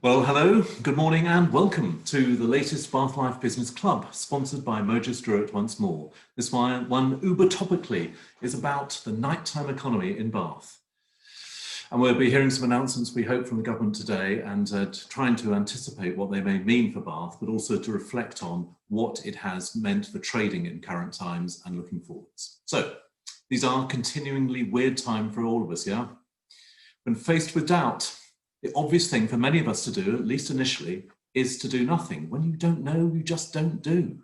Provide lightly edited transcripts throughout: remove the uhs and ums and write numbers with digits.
Well, hello, good morning and welcome to the latest Bath Life Business Club, sponsored by Mojo Druitt once more. This one uber topically is about the nighttime economy in Bath. And we'll be hearing some announcements, we hope, from the government today and trying to anticipate what they may mean for Bath, but also to reflect on what it has meant for trading in current times and looking forwards. So these are continuingly weird times for all of us, yeah? When faced with doubt, the obvious thing for many of us to do, at least initially, is to do nothing. When you don't know, you just don't do.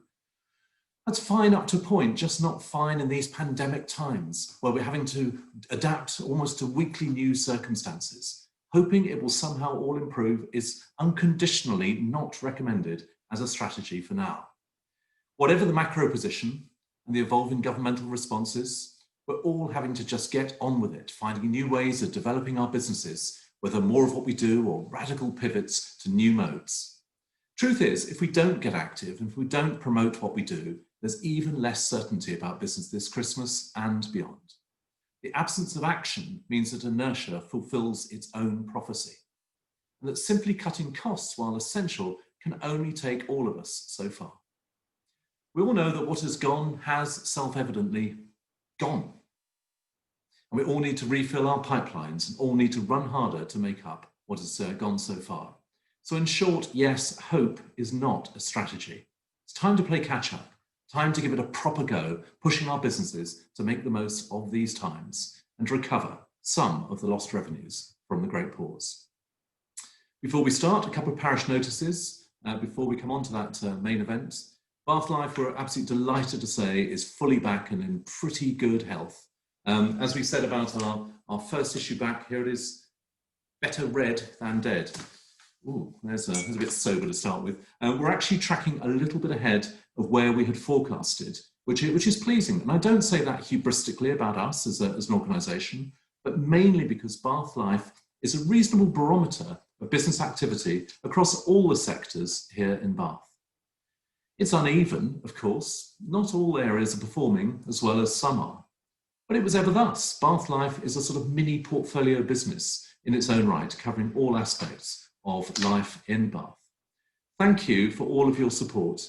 That's fine up to a point, just not fine in these pandemic times where we're having to adapt almost to weekly new circumstances. Hoping it will somehow all improve is unconditionally not recommended as a strategy for now. Whatever the macro position and the evolving governmental responses, we're all having to just get on with it, finding new ways of developing our businesses, whether more of what we do or radical pivots to new modes. Truth is, if we don't get active and if we don't promote what we do, there's even less certainty about business this Christmas and beyond. The absence of action means that inertia fulfills its own prophecy, and that simply cutting costs, while essential, can only take all of us so far. We all know that what has gone has self-evidently gone. And we all need to refill our pipelines and all need to run harder to make up what has gone so far. So in short, yes, hope is not a strategy. It's time to play catch up, time to give it a proper go, pushing our businesses to make the most of these times and to recover some of the lost revenues from the Great Pause. Before we start, a couple of parish notices before we come on to that main event. Bath Life, we're absolutely delighted to say, is fully back and in pretty good health. As we said about our first issue back, here it is, better read than dead. Ooh, there's a bit sober to start with. We're actually tracking a little bit ahead of where we had forecasted, which is pleasing. And I don't say that hubristically about us as an organisation, but mainly because Bath Life is a reasonable barometer of business activity across all the sectors here in Bath. It's uneven, of course. Not all areas are performing as well as some are. But it was ever thus. Bath Life is a sort of mini portfolio business in its own right, covering all aspects of life in Bath. Thank you for all of your support.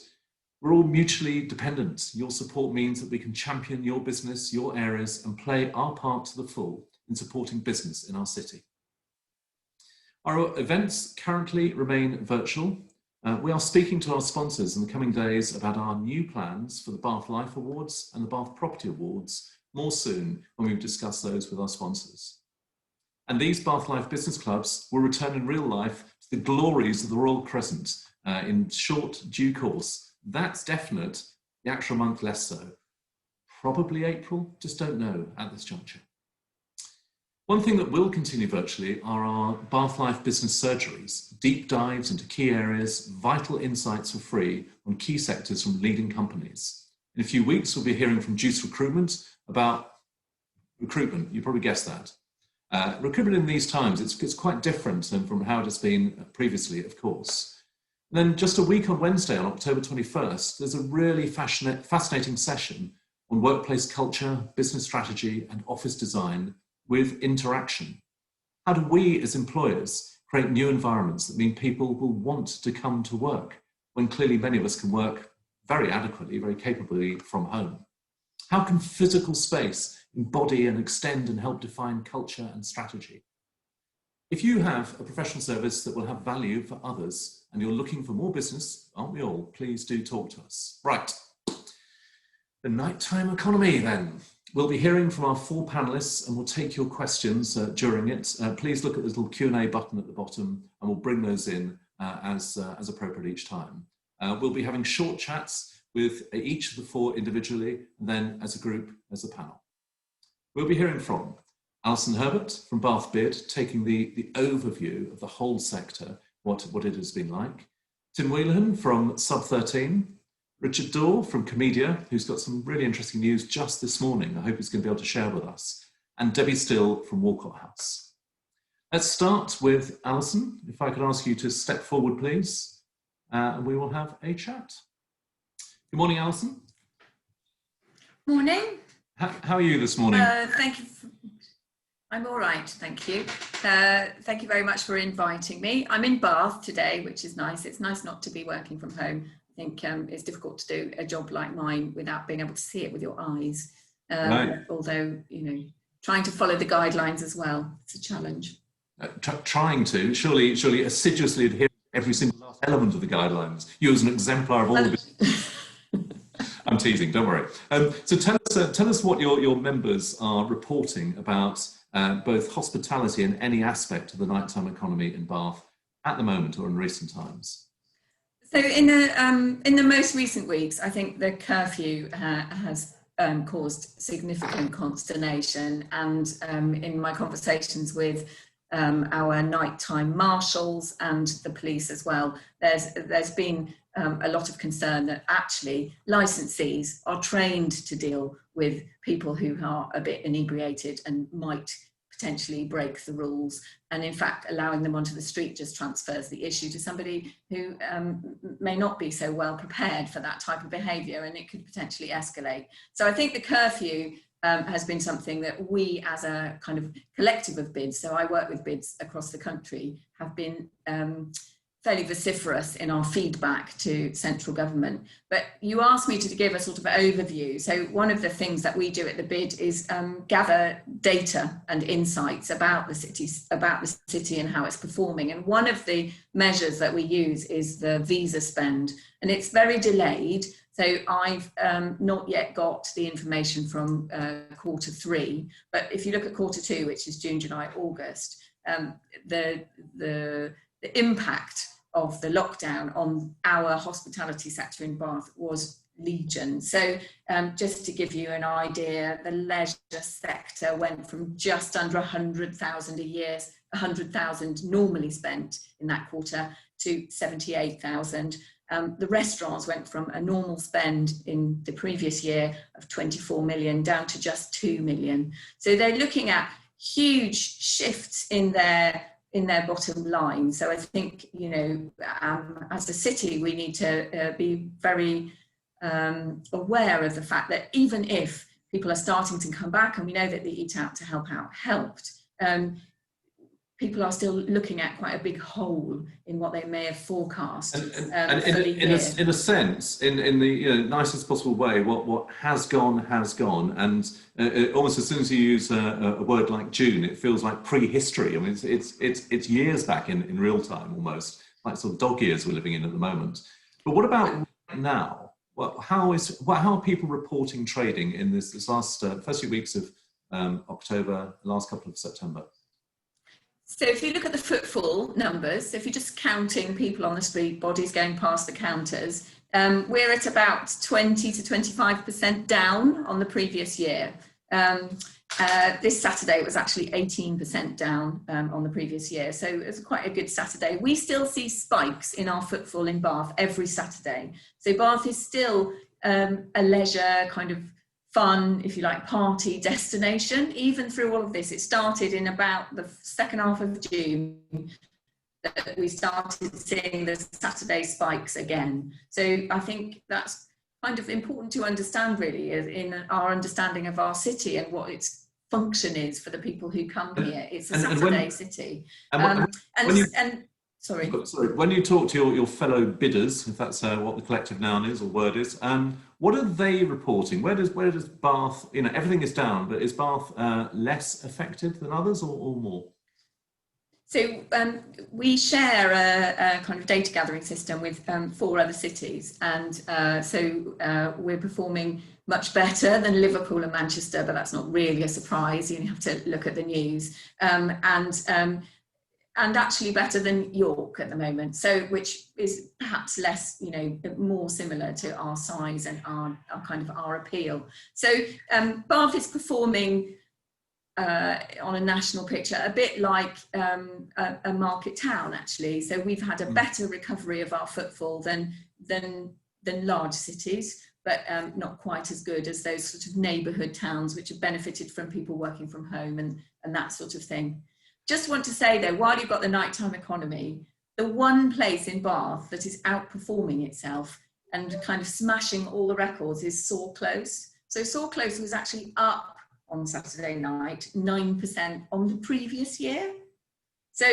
We're all mutually dependent. Your support means that we can champion your business, your areas, and play our part to the full in supporting business in our city. Our events currently remain virtual. We are speaking to our sponsors in the coming days about our new plans for the Bath Life Awards and the Bath Property Awards, more soon when we discuss those with our sponsors. And these Bath Life Business Clubs will return in real life to the glories of the Royal Crescent in short due course. That's definite, the actual month less so. Probably April, just don't know at this juncture. One thing that will continue virtually are our Bath Life Business Surgeries, deep dives into key areas, vital insights for free on key sectors from leading companies. In a few weeks, we'll be hearing from Juice Recruitment about recruitment. You probably guessed that. Recruitment in these times, it's quite different from how it has been previously, of course. And then just a week on Wednesday, on October 21st, there's a really fascinating session on workplace culture, business strategy, and office design with interaction. How do we as employers create new environments that mean people will want to come to work when clearly many of us can work very adequately, very capably from home? How can physical space embody and extend and help define culture and strategy? If you have a professional service that will have value for others and you're looking for more business, aren't we all? Please do talk to us. Right, the nighttime economy then. We'll be hearing from our four panelists and we'll take your questions during it. Please look at the little Q&A button at the bottom and we'll bring those in as appropriate each time. We'll be having short chats with each of the four individually, and then as a group, as a panel. We'll be hearing from Allison Herbert from Bath Bid, taking the overview of the whole sector, what it has been like. Tim Whelehan from Sub 13, Richard Daws from Komedia, who's got some really interesting news just this morning, I hope he's going to be able to share with us, and Debbie Still from Walcot House. Let's start with Allison. If I could ask you to step forward, please, and we will have a chat. Good morning, Allison. Morning. How are you this morning? Thank you. I'm all right, thank you. Thank you very much for inviting me. I'm in Bath today, which is nice. It's nice not to be working from home. I think it's difficult to do a job like mine without being able to see it with your eyes. Right. Although, trying to follow the guidelines as well, it's a challenge. Trying to, surely assiduously adhere to every single last element of the guidelines. You as an exemplar of all the business. I'm teasing, don't worry. So tell us what your members are reporting about both hospitality and any aspect of the nighttime economy in Bath at the moment or in recent times. So in the most recent weeks, I think the curfew has caused significant consternation, and in my conversations with our nighttime marshals and the police as well, there's been a lot of concern that actually licensees are trained to deal with people who are a bit inebriated and might potentially break the rules, and in fact allowing them onto the street just transfers the issue to somebody who may not be so well prepared for that type of behaviour, and it could potentially escalate. So I think the curfew has been something that we as a kind of collective of bids, so I work with bids across the country, have been fairly vociferous in our feedback to central government. But you asked me to give a sort of overview. So one of the things that we do at the bid is gather data and insights about the city and how it's performing. And one of the measures that we use is the visa spend, and it's very delayed. So I've not yet got the information from Q3, but if you look at Q2, which is June, July, August, the impact of the lockdown on our hospitality sector in Bath was legion. So just to give you an idea, the leisure sector went from just under 100,000 a year, 100,000 normally spent in that quarter, to 78,000. The restaurants went from a normal spend in the previous year of 24 million down to just 2 million. So they're looking at huge shifts in their bottom line. So I think, as a city, we need to be very aware of the fact that even if people are starting to come back, and we know that the Eat Out to Help Out helped, people are still looking at quite a big hole in what they may have forecast. And in a sense, in the nicest possible way, what has gone, and almost as soon as you use a word like June, it feels like prehistory. I mean, it's years back in real time, almost like sort of dog years we're living in at the moment. But what about now? How are people reporting trading in this last first few weeks of October, last couple of September? So if you look at the footfall numbers, if you're just counting people on the street, bodies going past the counters, we're at about 20 to 25% down on the previous year. This Saturday it was actually 18% down on the previous year. So it was quite a good Saturday. We still see spikes in our footfall in Bath every Saturday. So Bath is still a leisure kind of fun, if you like, party destination. Even through all of this, it started in about the second half of June that we started seeing the Saturday spikes again. So I think that's kind of important to understand, really, in our understanding of our city and what its function is for the people who come here. It's a Saturday city. Sorry, when you talk to your fellow bidders, if that's what the collective noun is or word is, what are they reporting? Where does Bath, everything is down, but is Bath less affected than others or more? So we share a kind of data gathering system with 4 other cities, and so we're performing much better than Liverpool and Manchester, but that's not really a surprise. You have to look at the news, and actually better than York at the moment, so which is perhaps less, more similar to our size and our kind of our appeal. So Bath is performing on a national picture a bit like a market town, actually. So we've had a better recovery of our footfall than large cities, but not quite as good as those sort of neighbourhood towns which have benefited from people working from home and that sort of thing. Just want to say, though, while you've got the nighttime economy, the one place in Bath that is outperforming itself and kind of smashing all the records is Saw Close. So Saw Close was actually up on Saturday night, 9% on the previous year. So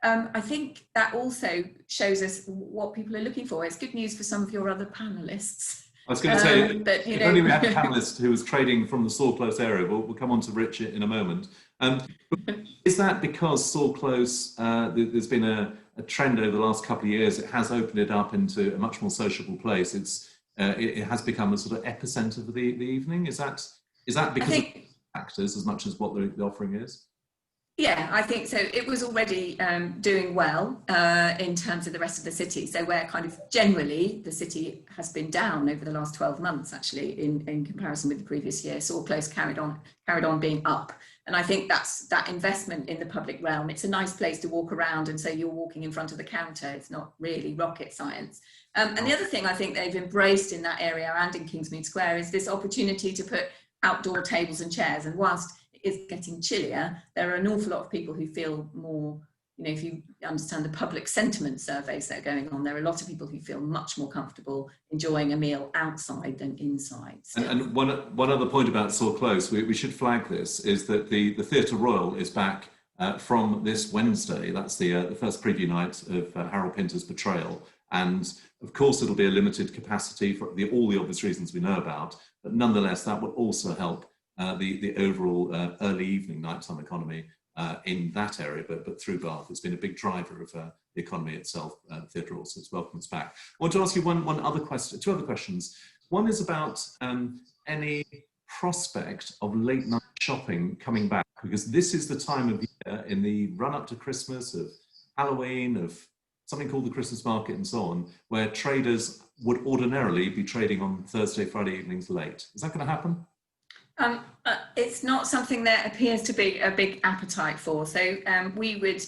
I think that also shows us what people are looking for. It's good news for some of your other panelists. I was going to say, but, if only we had a panelist who was trading from the Saw Close area. We'll come on to Rich in a moment. Is that because Saw Close, there's been a trend over the last couple of years, it has opened it up into a much more sociable place. It has become a sort of epicenter of the evening. Is that because of factors as much as what the offering is? Yeah, I think so. It was already doing well in terms of the rest of the city. So where kind of generally the city has been down over the last 12 months, actually, in comparison with the previous year, Saw Close carried on being up. And I think that's that investment in the public realm. It's a nice place to walk around, and so you're walking in front of the counter. It's not really rocket science. And the other thing I think they've embraced in that area and in Kingsmead Square is this opportunity to put outdoor tables and chairs. And whilst is getting chillier, there are an awful lot of people who feel more, if you understand the public sentiment surveys that are going on, there are a lot of people who feel much more comfortable enjoying a meal outside than inside. And one other point about Saw Close, we should flag this, is that the Theatre Royal is back from this Wednesday. That's the first preview night of Harold Pinter's Betrayal. And of course, it'll be a limited capacity for all the obvious reasons we know about, but nonetheless, that will also help the overall early evening nighttime economy in that area, but through Bath. It's been a big driver of the economy itself, theatre also. It's welcome us back. I want to ask you two other questions. One is about any prospect of late night shopping coming back, because this is the time of year in the run up to Christmas, of Halloween, of something called the Christmas market and so on, where traders would ordinarily be trading on Thursday, Friday evenings late. Is that going to happen? It's not something there appears to be a big appetite for. So we would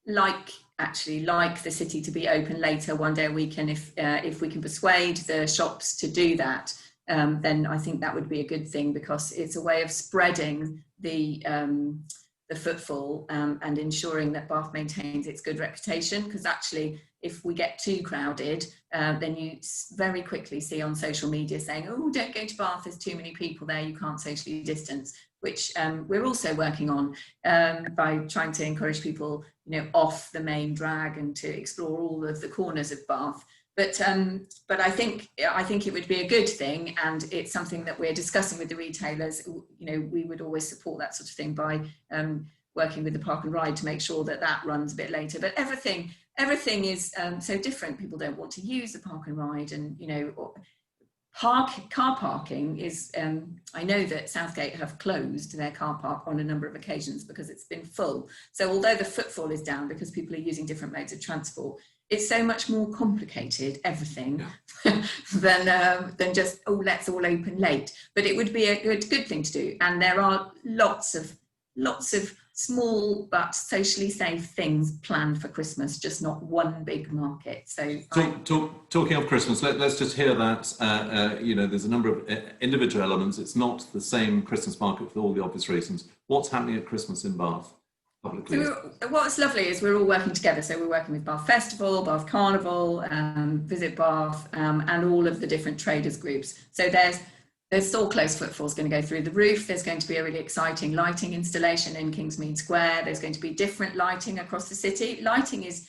like the city to be open later one day a week, and if we can persuade the shops to do that, then I think that would be a good thing, because it's a way of spreading the footfall and ensuring that Bath maintains its good reputation. Because actually, if we get too crowded, then you very quickly see on social media saying, oh, don't go to Bath, there's too many people there, you can't socially distance, which we're also working on by trying to encourage people, off the main drag and to explore all of the corners of Bath. But I think it would be a good thing, and it's something that we're discussing with the retailers. We would always support that sort of thing by working with the Park and Ride to make sure that runs a bit later. But everything is so different. People don't want to use the Park and Ride, and car parking is. I know that Southgate have closed their car park on a number of occasions because it's been full. So although the footfall is down because people are using different modes of transport, it's so much more complicated, everything, than just, let's all open late. But it would be a good thing to do. And there are lots of small but socially safe things planned for Christmas, just not one big market. So talking of Christmas, let's just hear that. There's a number of individual elements. It's not the same Christmas market for all the obvious reasons. What's happening at Christmas in Bath? So what's lovely is we're all working together. So we're working with Bath Festival, Bath Carnival, Visit Bath, and all of the different traders groups. So there's Saw Close footfall is going to go through the roof. There's going to be a really exciting lighting installation in Kingsmead Square. There's going to be different lighting across the city. Lighting is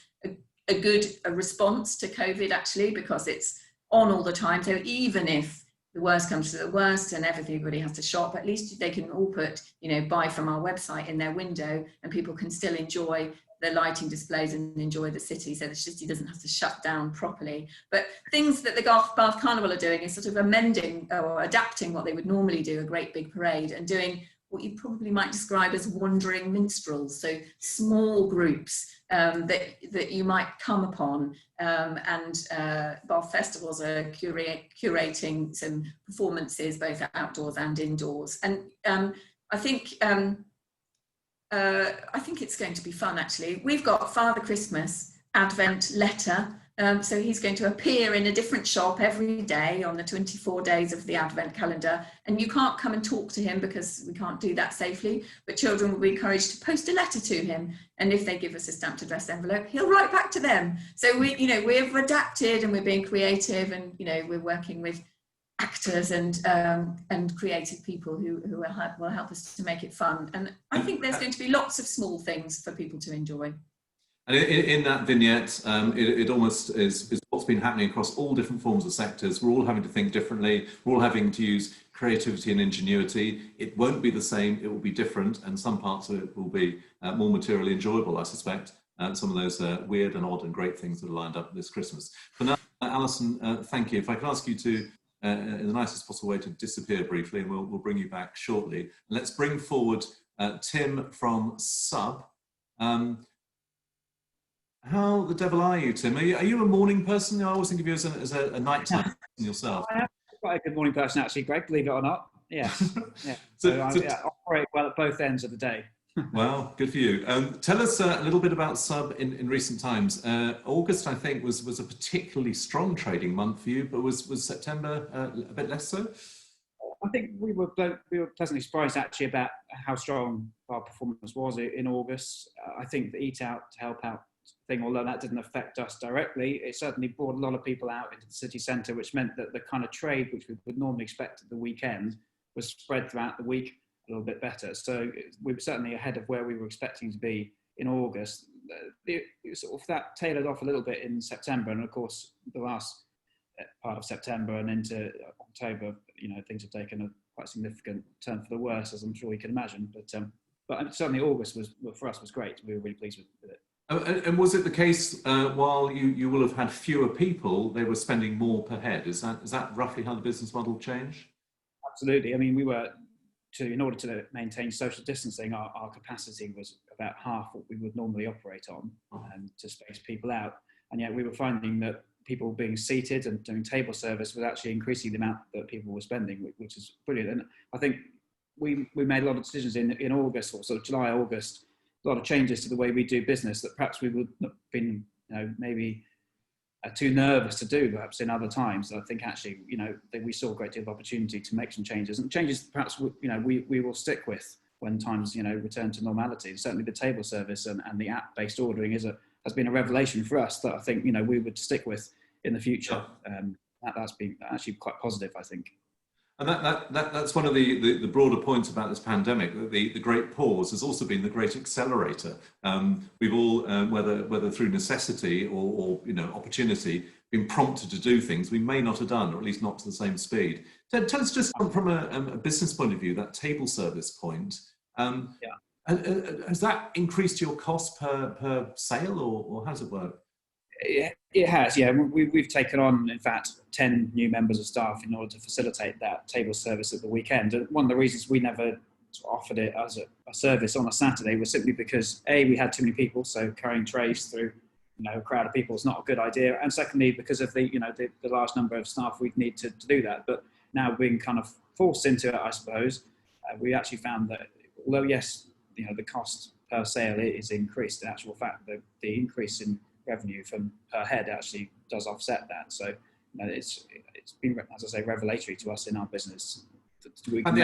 a good response to COVID, actually, because it's on all the time. So even if the worst comes to the worst and everybody has to shop, at least they can all put, buy from our website in their window, and people can still enjoy the lighting displays and enjoy the city, so the city doesn't have to shut down properly. But things that the Bath Carnival are doing is sort of amending or adapting what they would normally do, a great big parade, and doing what you probably might describe as wandering minstrels, so small groups that you might come upon, and Bath Festivals are curating some performances both outdoors and indoors, and I think it's going to be fun, actually. We've got Father Christmas Advent letter. So he's going to appear in a different shop every day on the 24 days of the Advent calendar. And you can't come and talk to him because we can't do that safely. But children will be encouraged to post a letter to him. And if they give us a stamped addressed envelope, he'll write back to them. So we've adapted, and we're being creative, and, we're working with actors and creative people who will help us to make it fun. And I think there's going to be lots of small things for people to enjoy. And in that vignette, it almost is what's been happening across all different forms of sectors. We're all having to think differently. We're all having to use creativity and ingenuity. It won't be the same. It will be different. And some parts of it will be more materially enjoyable, I suspect. Some of those weird and odd and great things that are lined up this Christmas. For now, Alison, thank you. If I could ask you to, in the nicest possible way, to disappear briefly, and we'll bring you back shortly. Let's bring forward Tim from Sub. How the devil are you, Tim? Are you a morning person? I always think of you as a nighttime person yourself. I am quite a good morning person, actually, Greg, believe it or not. Yeah. Yeah. So I operate well at both ends of the day. Well, good for you. Tell us a little bit about Sub in recent times. August, I think, was a particularly strong trading month for you, but was September a bit less so? I think we were pleasantly surprised, actually, about how strong our performance was in August. I think the Eat Out to Help Out thing, although that didn't affect us directly, it certainly brought a lot of people out into the city centre, which meant that the kind of trade which we would normally expect at the weekend was spread throughout the week a little bit better. So we were certainly ahead of where we were expecting to be in August. Sort of that tailored off a little bit in September, and of course the last part of September and into October, things have taken a quite significant turn for the worse, as I'm sure you can imagine. But certainly August for us was great. We were really pleased with it. And was it the case while you will have had fewer people, they were spending more per head? Is that roughly how the business model changed? Absolutely. I mean, in order to maintain social distancing, our capacity was about half what we would normally operate on, to space people out. And yet we were finding that people being seated and doing table service was actually increasing the amount that people were spending, which is brilliant. And I think we made a lot of decisions in August, or sort of July, August, a lot of changes to the way we do business that perhaps we would have been, maybe too nervous to do perhaps in other times. I think actually, that we saw a great deal of opportunity to make some changes, and changes perhaps, we will stick with when times, return to normality. Certainly the table service and the app-based ordering has been a revelation for us that I think, we would stick with in the future. That's been actually quite positive, I think. And that's one of the broader points about this pandemic. That the great pause has also been the great accelerator. We've all, whether through necessity or opportunity, been prompted to do things we may not have done, or at least not to the same speed. Tell us just from a business point of view, that table service point. Has that increased your cost per sale, or how does it work? It has, yeah. We've taken on, in fact, 10 new members of staff in order to facilitate that table service at the weekend. And one of the reasons we never offered it as a service on a Saturday was simply because, A, we had too many people, so carrying trays through a crowd of people is not a good idea. And secondly, because of the large number of staff we'd need to do that. But now being kind of forced into it, I suppose, we actually found that although, yes, the cost per sale is increased, in actual fact, the increase in revenue from per head actually does offset that. So it's been, as I say, revelatory to us in our business. At the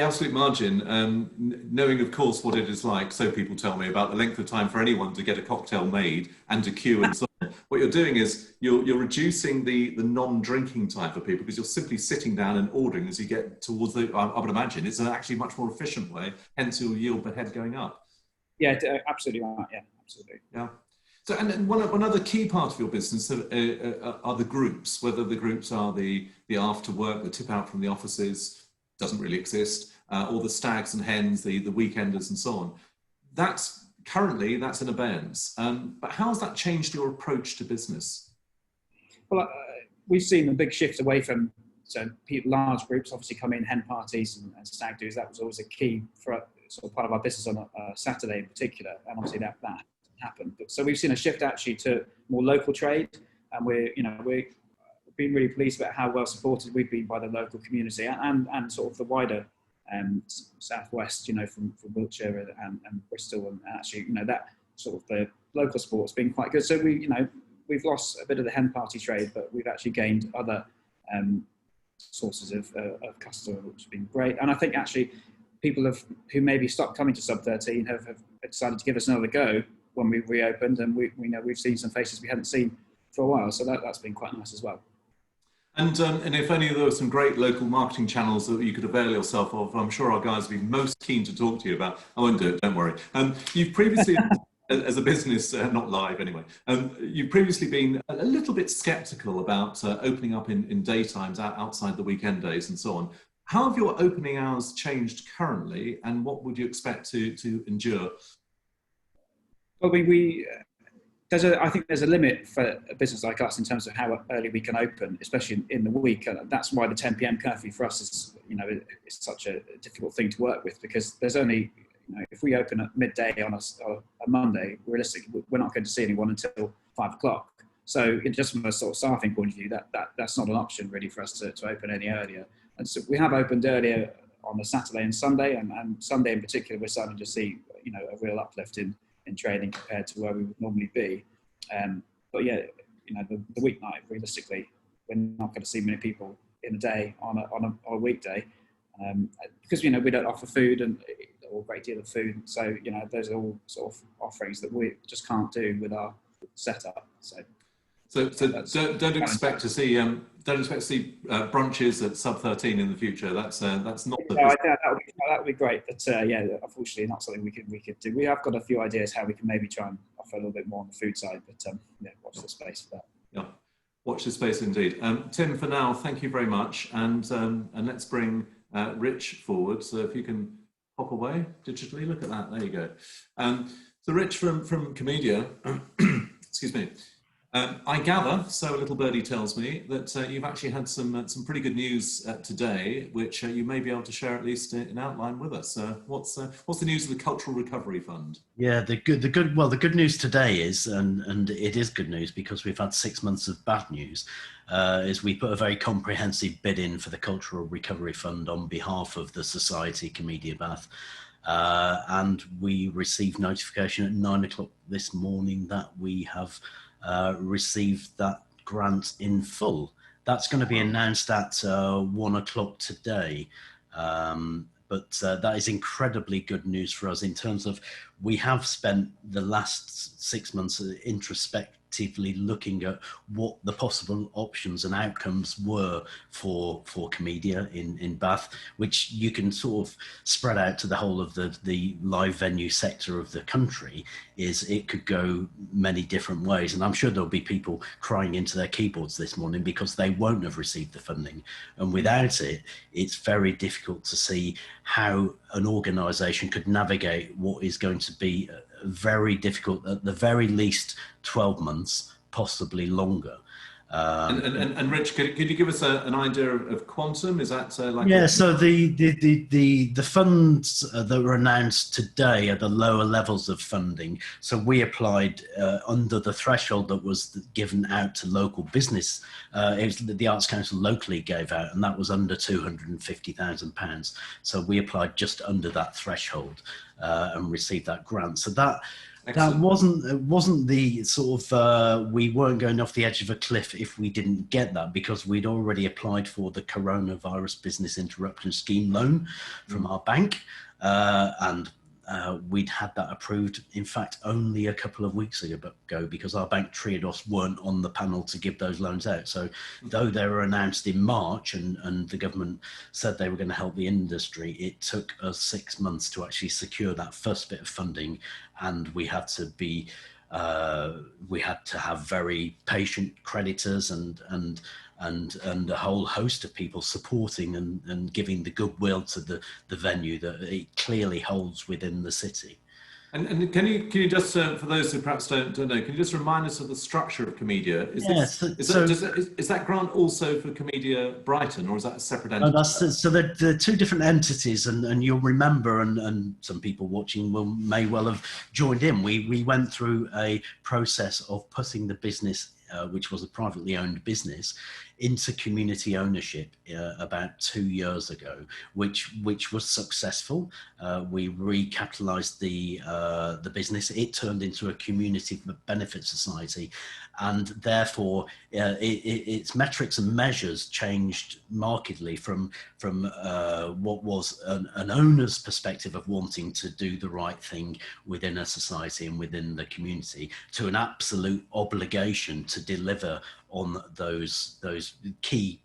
absolute margin, knowing of course what it is like, so people tell me, about the length of time for anyone to get a cocktail made and to queue and so on. What you're doing is you're reducing the non-drinking time for people, because you're simply sitting down and ordering as you get towards I would imagine it's an actually much more efficient way, hence your yield per head going up. Yeah, absolutely right. Yeah, absolutely. Yeah. So, and one other key part of your business are the groups, whether the groups are the after work, the tip out from the offices, doesn't really exist, or the stags and hens, the weekenders and so on. That's in abeyance. But how has that changed your approach to business? Well, we've seen a big shift away from, large groups obviously come in, hen parties and stag do's. That was always a key for sort of part of our business on a Saturday in particular, and obviously that happened. So we've seen a shift actually to more local trade, and we've been really pleased about how well supported we've been by the local community and sort of the wider southwest, from Wiltshire and Bristol, and actually that sort of the local sport's been quite good. So we've lost a bit of the hen party trade, but we've actually gained other sources of customer, which has been great. And I think actually people who maybe stopped coming to Sub 13 have decided to give us another go when we've reopened, and we know we've seen some faces we hadn't seen for a while, so that's been quite nice as well. And if only there were some great local marketing channels that you could avail yourself of, I'm sure our guys would be most keen to talk to you about. I won't do it, don't worry. You've previously, as a business, not live anyway, you've previously been a little bit sceptical about opening up in daytimes outside the weekend days and so on. How have your opening hours changed currently, and what would you expect to endure? Well, I think there's a limit for a business like us in terms of how early we can open, especially in the week. And that's why the 10 p.m. curfew for us is, it's such a difficult thing to work with, because there's only, if we open at midday on a Monday, realistically, we're not going to see anyone until 5 o'clock. So just from a sort of staffing point of view, that's not an option really for us to open any earlier. And so we have opened earlier on a Saturday and Sunday, and Sunday in particular, we're starting to see, a real uplift in trading compared to where we would normally be. But yeah, the weeknight, realistically, we're not going to see many people in a day on a weekday, because, we don't offer food or a great deal of food. So, those are all sort of offerings that we just can't do with our setup. So don't expect to see brunches at sub-13 in the future. That's not. That would be great, but yeah, unfortunately, not something we could do. We have got a few ideas how we can maybe try and offer a little bit more on the food side, but yeah, watch the space for that. Yeah, watch the space indeed. Tim, for now, thank you very much, and let's bring Rich forward. So if you can pop away digitally, look at that. There you go. So Rich from Komedia, excuse me. I gather, so a little birdie tells me, that you've actually had some pretty good news today, which you may be able to share at least in outline with us. What's the news of the Cultural Recovery Fund? Yeah, the good news today is, and it is good news because we've had 6 months of bad news, is we put a very comprehensive bid in for the Cultural Recovery Fund on behalf of the Society Komedia Bath. And we received notification at 9 o'clock this morning that we have received that grant in full. That's going to be announced at 1 o'clock today. But that is incredibly good news for us in terms of we have spent the last 6 months introspectively looking at what the possible options and outcomes were for Komedia in Bath, which you can sort of spread out to the whole of the live venue sector of the country. Is it could go many different ways, and I'm sure there'll be people crying into their keyboards this morning because they won't have received the funding, and without it, it's very difficult to see how an organisation could navigate what is going to be very difficult, at the very least 12 months, possibly longer. And Rich, could you give us an idea of quantum? Is that like? Yeah, so the funds that were announced today are the lower levels of funding. So we applied under the threshold that was given out to local business. It was the Arts Council locally gave out, and that was under £250,000. So we applied just under that threshold and received that grant. So that. Excellent. That wasn't the sort of we weren't going off the edge of a cliff if we didn't get that, because we'd already applied for the coronavirus business interruption scheme loan from our bank, and we'd had that approved, in fact, only a couple of weeks ago, because our bank Triodos weren't on the panel to give those loans out. So though they were announced in March and the government said they were going to help the industry, it took us 6 months to actually secure that first bit of funding, and we had to have very patient creditors and a whole host of people supporting and giving the goodwill to the venue that it clearly holds within the city. And can you just, for those who perhaps don't know, can you just remind us of the structure of Komedia? Is that grant also for Komedia Brighton, or is that a separate entity? So they're two different entities, and you'll remember, and some people watching may well have joined in. We went through a process of putting the business, which was a privately owned business, into community ownership about 2 years ago, which was successful. We recapitalised the business. It turned into a community benefit society, and therefore its metrics and measures changed markedly from what was an owner's perspective of wanting to do the right thing within a society and within the community, to an absolute obligation to deliver on those key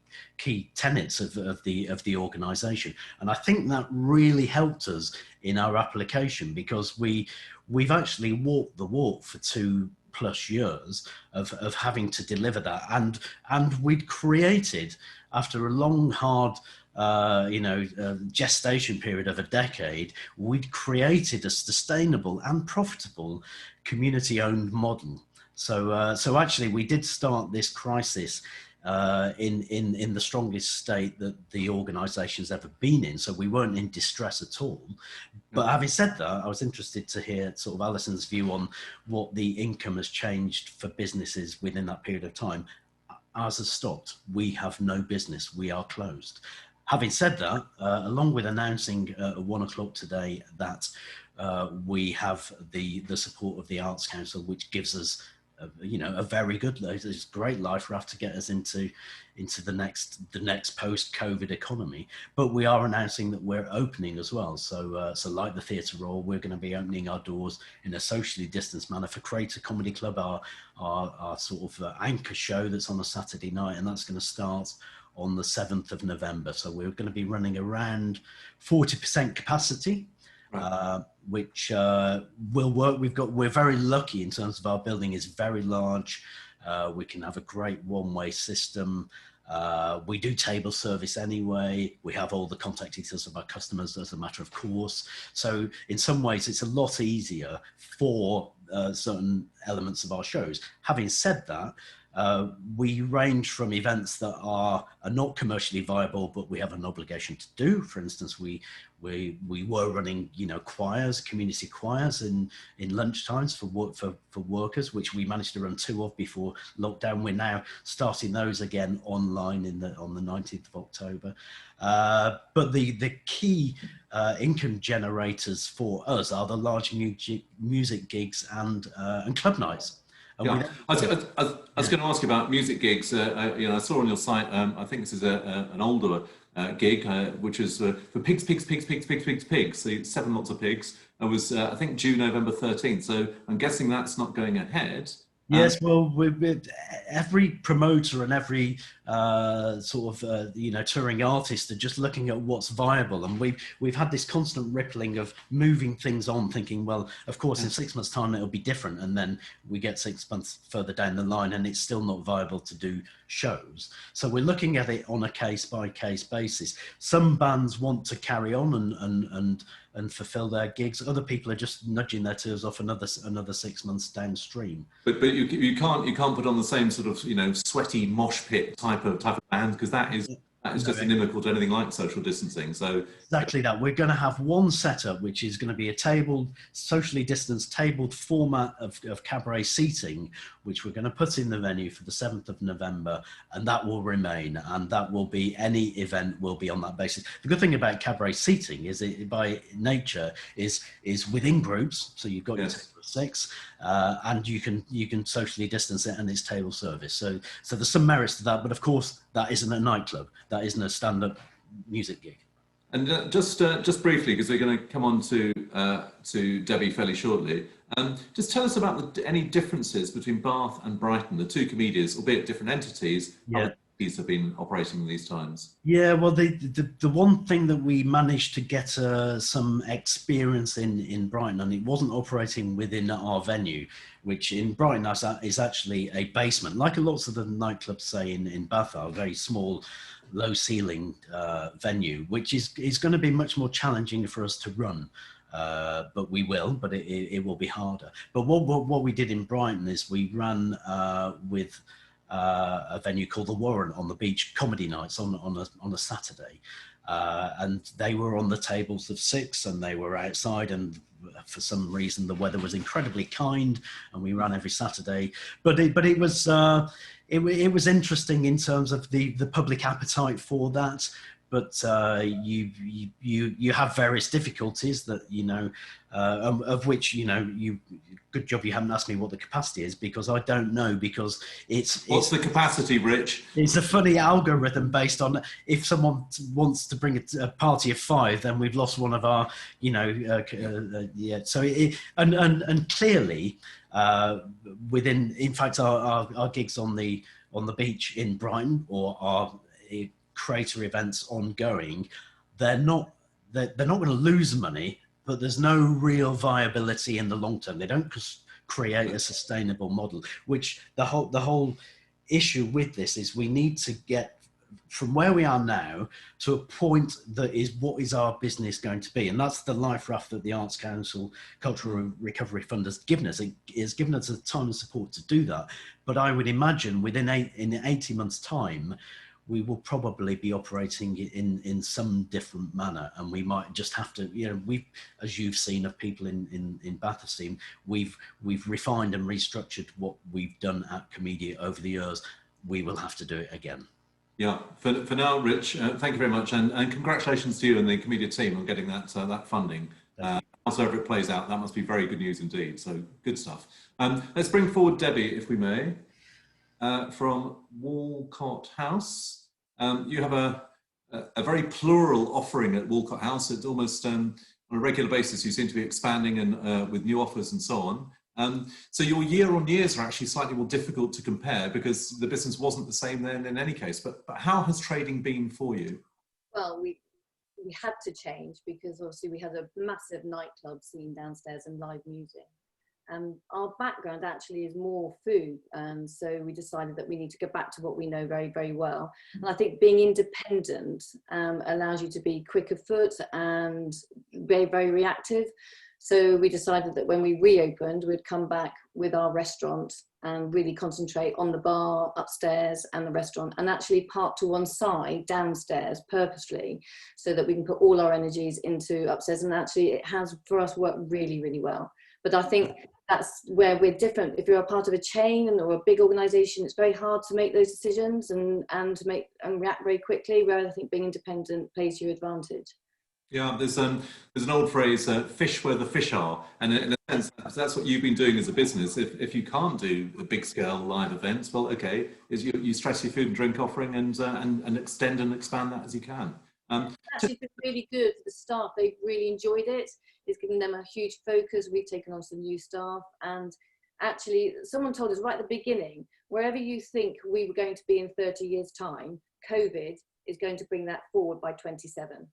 tenets of the organisation. And I think that really helped us in our application, because we've actually walked the walk for 2+ years of having to deliver that, and we'd created, after a long, hard gestation period of a decade, we'd created a sustainable and profitable community-owned model. So actually, we did start this crisis in the strongest state that the organisation's ever been in. So we weren't in distress at all. But having said that, I was interested to hear sort of Alison's view on what the income has changed for businesses within that period of time. Ours has stopped. We have no business. We are closed. Having said that, along with announcing at 1 o'clock today that we have the support of the Arts Council, which gives us a very good, it's great life raft to get us into the next post-COVID economy. But we are announcing that we're opening as well. So like the Theatre Royal, we're going to be opening our doors in a socially distanced manner for Creator Comedy Club, our sort of anchor show that's on a Saturday night, and that's going to start on the 7th of November. So we're going to be running around 40% capacity. Which will work. We're very lucky in terms of our building is very large. We can have a great one-way system. We do table service anyway. We have all the contact details of our customers as a matter of course. So in some ways, it's a lot easier for certain elements of our shows. Having said that, we range from events that are not commercially viable, but we have an obligation to do. For instance, we were running, choirs, community choirs in lunch times for workers, which we managed to run 2 of before lockdown. We're now starting those again online on the 19th of October. But the key income generators for us are the large music gigs and club nights. Yeah. I was going to ask you about music gigs. I saw on your site, I think this is an older gig, which is for pigs. So 7 lots of pigs. It was, I think, due November 13th. So I'm guessing that's not going ahead. Yes, well, every promoter and every touring artist are just looking at what's viable, and we've had this constant rippling of moving things on, thinking, well, of course, in 6 months' time it'll be different, and then we get 6 months further down the line, and it's still not viable to do shows. So we're looking at it on a case-by-case basis. Some bands want to carry on and fulfill their gigs. Other people are just nudging their tours off another 6 months downstream. But you can't put on the same sort of sweaty mosh pit type of band, because that is just inimical to anything like social distancing. So exactly that. We're going to have one setup, which is going to be a socially distanced tabled format of cabaret seating, which we're going to put in the venue for the 7th of November, and that will remain, and that will be, any event will be on that basis. The good thing about cabaret seating is it by nature is within groups, so you've got your table of 6, and you can socially distance it, and it's table service. So there's some merits to that, but of course that isn't a nightclub, that isn't a stand-up music gig. And just briefly, because we're going to come on to Debbie fairly shortly, just tell us about any differences between Bath and Brighton, the 2 comedias, albeit different entities. Yeah. These have been operating in these times. Yeah, well, the one thing that we managed to get some experience in Brighton, and it wasn't operating within our venue, which in Brighton is actually a basement, like lots of the nightclubs, say in Bath, are very small, low ceiling venue, which is going to be much more challenging for us to run. But we will, but it will be harder. But what we did in Brighton is we ran with a venue called the Warren on the beach, comedy nights on a Saturday, and they were on the tables of 6, and they were outside, and for some reason the weather was incredibly kind, and we ran every Saturday. But it was interesting in terms of the public appetite for that. But you have various difficulties that of which good job you haven't asked me what the capacity is, because I don't know, because what's the capacity, Rich? It's a funny algorithm based on, if someone wants to bring a party of 5, then we've lost one of our So and clearly within, in fact, our gigs on the on the beach in Brighton or our creator events ongoing, they're not going to lose money, but there's no real viability in the long term. They don't create a sustainable model, which the whole issue with this is we need to get from where we are now to a point that is what is our business going to be, and that's the life raft that the Arts Council Cultural Recovery Fund has given us. It has given us the time and support to do that, but I would imagine within 18 months time we will probably be operating in some different manner, and we might just have to, you know, we've, as you've seen of people in Bathurst, we've refined and restructured what we've done at Komedia over the years. We will have to do it again. Yeah, for now, Rich, thank you very much, and congratulations to you and the Komedia team on getting that funding. However it plays out, that must be very good news indeed. So good stuff. Let's bring forward Debbie, if we may, from Walcot House. You have a very plural offering at Walcot House. It's almost on a regular basis. You seem to be expanding and with new offers and so on. So your year-on-years are actually slightly more difficult to compare because the business wasn't the same then in any case. But how has trading been for you? Well, we had to change because obviously we had a massive nightclub scene downstairs and live music. Our background actually is more food, and so we decided that we need to go back to what we know very, very well. And I think being independent allows you to be quick of foot and very, very reactive. So we decided that when we reopened, we'd come back with our restaurant and really concentrate on the bar upstairs and the restaurant, and actually park to one side downstairs purposefully so that we can put all our energies into upstairs. And actually it has for us worked really, really well. But I think that's where we're different. If you're a part of a chain or a big organization, it's very hard to make those decisions and react very quickly, whereas I think being independent plays to your advantage. Yeah, there's an old phrase, fish where the fish are, and in a sense that's what you've been doing as a business. If you can't do the big scale live events, well, okay, is you stress your food and drink offering and extend and expand that as you can. Actually, it's been really good for the staff. They've really enjoyed it. It's given them a huge focus. We've taken on some new staff, and actually someone told us right at the beginning, wherever you think we were going to be in 30 years time, COVID is going to bring that forward by 27.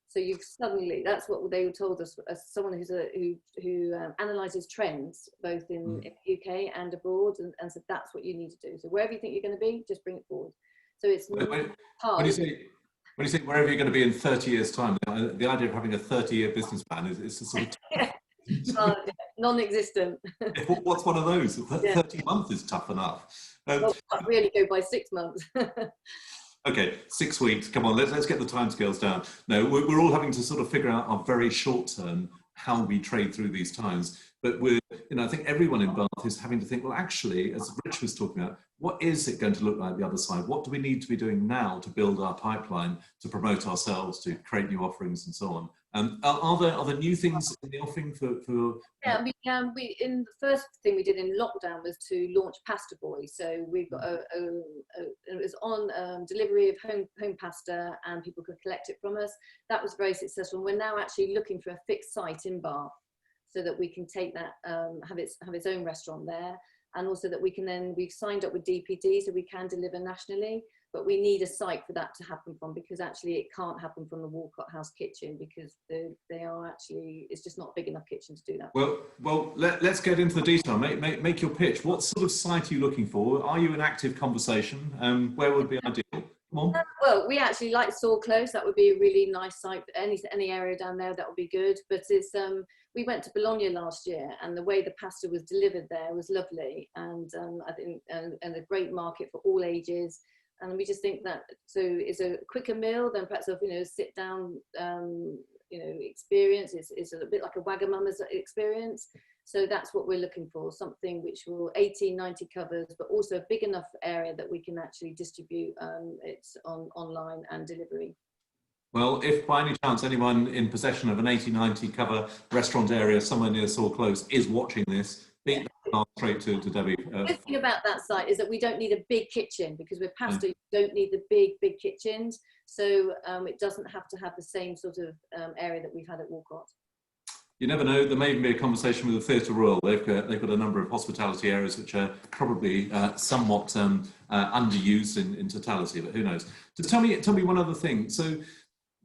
So you've suddenly, that's what they told us as someone who analyses trends both in the UK and abroad, and said that's what you need to do. So wherever you think you're going to be, just bring it forward. So it's hard. When you say wherever you're going to be in 30 years' time, the idea of having a 30-year business plan is a sort of non-existent. What's one of those? 30 months is tough enough. Well, I really go by 6 months. Okay, 6 weeks. Come on, let's get the timescales down. No, we're all having to sort of figure out our very short term how we trade through these times. But I think everyone in Bath is having to think, well, actually, as Rich was talking about, what is it going to look like the other side? What do we need to be doing now to build our pipeline, to promote ourselves, to create new offerings and so on? Are there new things in the offering for Yeah, we in the first thing we did in lockdown was to launch Pasta Boy. So we've got it was on delivery of home pasta, and people could collect it from us. That was very successful. We're now actually looking for a fixed site in Bath, so that we can take that, have its own restaurant there, and also that we can then, we've signed up with DPD so we can deliver nationally, but we need a site for that to happen from, because actually it can't happen from the Walcot House kitchen, because they are actually, it's just not a big enough kitchen to do that. Well, let's get into the detail. Make your pitch. What sort of site are you looking for? Are you in active conversation? Where would be ideal? Come on. Well, we actually like Saw Close. That would be a really nice site. Any area down there, that would be good. But it's we went to Bologna last year, and the way the pasta was delivered there was lovely, and I think and a great market for all ages. And we just think that it's a quicker meal than perhaps a sit down experience. It's a bit like a Wagamama's experience. So that's what we're looking for, something which will 1890 covers, but also a big enough area that we can actually distribute it's online and delivery. Well, if by any chance anyone in possession of an 1890 cover restaurant area somewhere near Saw Close is watching this, beat that straight to Debbie. The good thing about that site is that we don't need a big kitchen, because with pasta you don't need the big kitchens, so it doesn't have to have the same sort of area that we've had at Walcot. You never know. There may even be a conversation with the Theatre Royal. They've got a number of hospitality areas which are probably somewhat underused in totality, but who knows? Just tell me one other thing. So,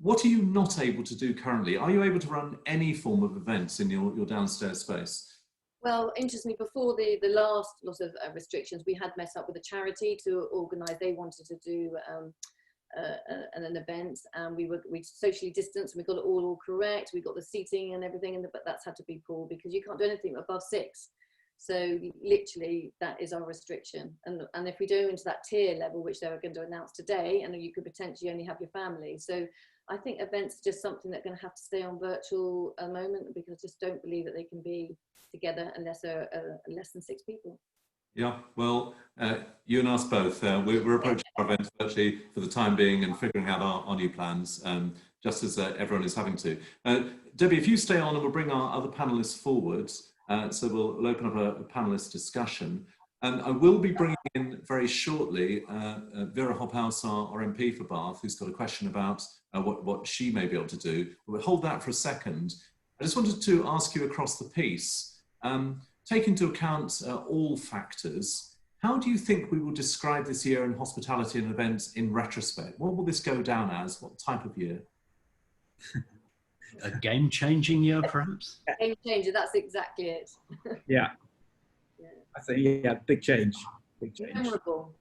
what are you not able to do currently? Are you able to run any form of events in your downstairs space? Well, interestingly, before the last lot of restrictions, we had met up with a charity to organise. They wanted to do an event, and we socially distanced. We got it all correct. We got the seating and everything, but that's had to be pulled because you can't do anything above 6. So literally, that is our restriction. And if we go into that tier level, which they're going to announce today, and you could potentially only have your family. So I think events are just something that are going to have to stay on virtual at the moment, because I just don't believe that they can be together unless they're less than 6 people. Yeah, well, you and us both, we're approaching our events virtually for the time being and figuring out our new plans, just as everyone is having to. Debbie, if you stay on, and we'll bring our other panellists forward, so we'll open up a panellist discussion. And I will be bringing in very shortly Vera Hobhouse, our MP for Bath, who's got a question about what she may be able to do. We'll hold that for a second. I just wanted to ask you across the piece, take into account all factors, how do you think we will describe this year in hospitality and events in retrospect? What will this go down as? What type of year? A game-changing year, perhaps? Game changer, that's exactly it. Yeah. Yeah. I think, yeah, big change. Big change. Memorable.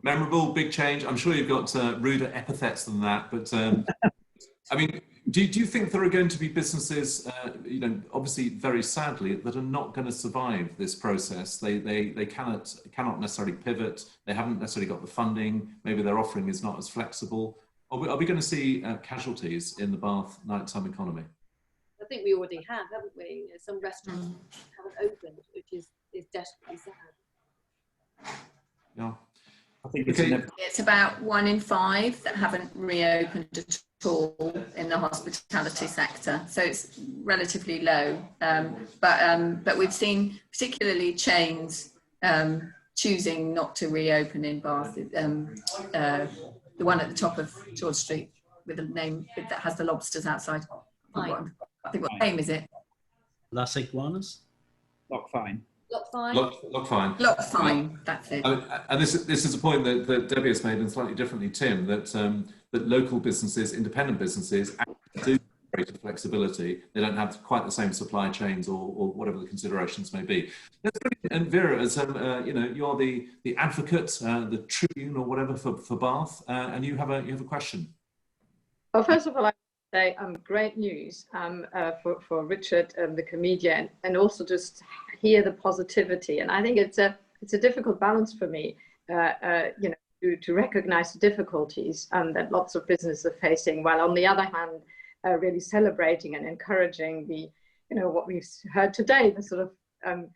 Memorable, big change. I'm sure you've got ruder epithets than that, but I mean, do you think there are going to be businesses, you know, obviously very sadly, that are not going to survive this process? They cannot necessarily pivot. They haven't necessarily got the funding. Maybe their offering is not as flexible. Are we going to see casualties in the Bath nighttime economy? I think we already have, haven't we? You know, some restaurants haven't opened, which is desperately sad. Yeah. I think it's, It's about 1 in 5 that haven't reopened at all in the hospitality sector, so it's relatively low. But we've seen particularly chains choosing not to reopen in Bath. The one at the top of George Street with a name that has the lobsters outside. I think what name is it? Las Iguanas? Lock Fine. Lock Fine. Look fine. Look fine, that's it. And this is a point that Debbie has made, and slightly differently, Tim, that that local businesses, independent businesses, actually do greater flexibility. They don't have quite the same supply chains or whatever the considerations may be. And Vera, as you know, you are the advocate, the tribune or whatever for Bath, and you have a question. Well, first of all, I would say great news for Richard, the comedian, and also just hear the positivity. And I think it's a difficult balance for me, you know, to recognize the difficulties that lots of businesses are facing, while on the other hand, really celebrating and encouraging the, you know, what we've heard today, the sort of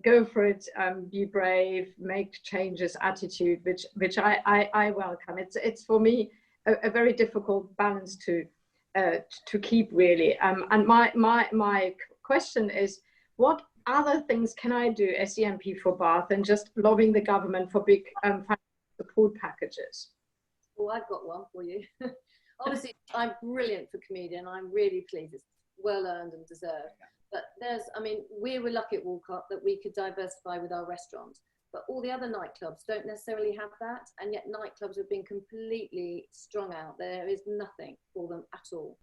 go for it, be brave, make changes attitude, which I welcome. It's for me a very difficult balance to keep, really. And my question is, what other things can I do as the MP for Bath and just lobbying the government for big financial support packages? Well, I've got one for you. Obviously, I'm brilliant for Komedia, and I'm really pleased. It's well earned and deserved. But I mean, we were lucky at Walcot that we could diversify with our restaurants. But all the other nightclubs don't necessarily have that, and yet nightclubs have been completely strung out. There is nothing for them at all.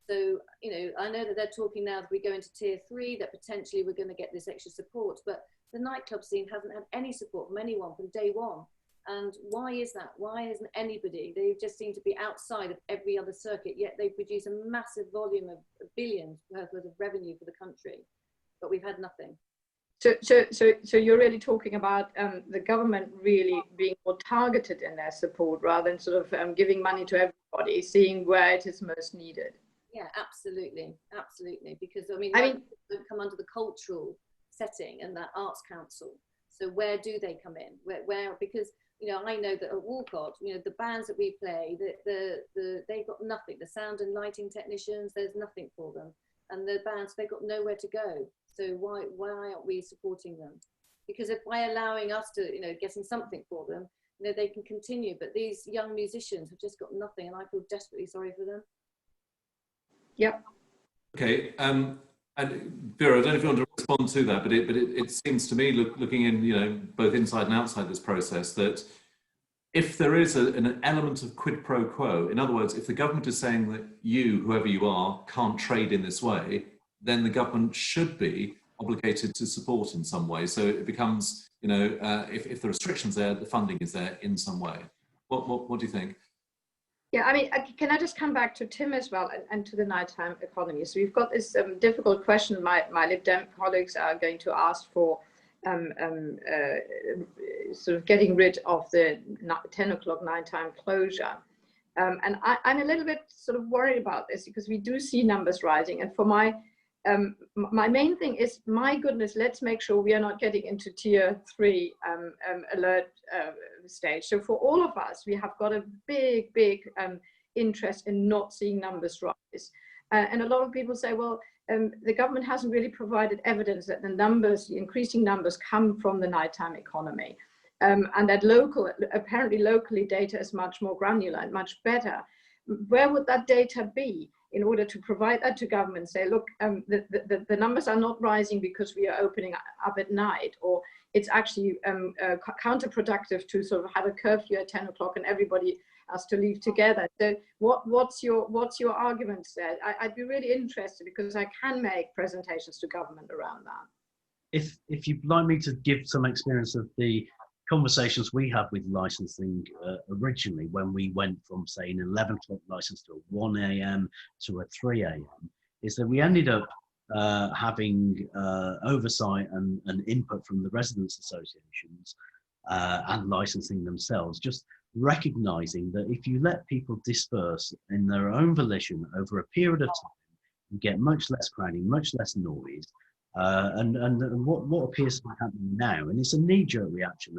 So, you know, I know that they're talking now that we go into tier 3, that potentially we're going to get this extra support, but the nightclub scene hasn't had any support from anyone from day one. And why is that? Why isn't anybody? They just seem to be outside of every other circuit, yet they produce a massive volume of billions worth of revenue for the country, but we've had nothing. So you're really talking about the government really being more targeted in their support rather than sort of giving money to everybody, seeing where it is most needed. Yeah, absolutely, absolutely. Because I mean, don't come under the cultural setting and that arts council. So where do they come in? Where because you know, I know that at Walcot, you know, the bands that we play, they've got nothing. The sound and lighting technicians, there's nothing for them, and the bands, they've got nowhere to go. So why aren't we supporting them? Because if by allowing us to, you know, getting something for them, you know, they can continue. But these young musicians have just got nothing, and I feel desperately sorry for them. Yep. Okay, and Vera, I don't know if you want to respond to that, but it seems to me, looking in, both inside and outside this process, that if there is an element of quid pro quo, in other words, if the government is saying that you, whoever you are, can't trade in this way, then the government should be obligated to support in some way. So it becomes, if the restrictions there, the funding is there in some way. What do you think? Yeah, I mean, can I just come back to Tim as well and to the nighttime economy? So we've got this difficult question. My Lib Dem colleagues are going to ask for sort of getting rid of the 10 o'clock nighttime closure. And I'm a little bit sort of worried about this because we do see numbers rising. And for my main thing is, my goodness, let's make sure we are not getting into tier 3 alert stage. So for all of us, we have got a big interest in not seeing numbers rise. And a lot of people say, well, the government hasn't really provided evidence that the increasing numbers come from the nighttime economy. And that apparently locally data is much more granular and much better. Where would that data be in order to provide that to government and say, look, the numbers are not rising because we are opening up at night, or it's actually counterproductive to sort of have a curfew at 10 o'clock and everybody has to leave together. So what's your argument there? I'd be really interested because I can make presentations to government around that. If you'd like me to give some experience of the conversations we had with licensing originally, when we went from, say, an 11 o'clock license to a 1 a.m. to a 3 a.m., is that we ended up having oversight and input from the residents' associations and licensing themselves, just recognizing that if you let people disperse in their own volition over a period of time, you get much less crowding, much less noise. And what appears to be happening now, and it's a knee-jerk reaction,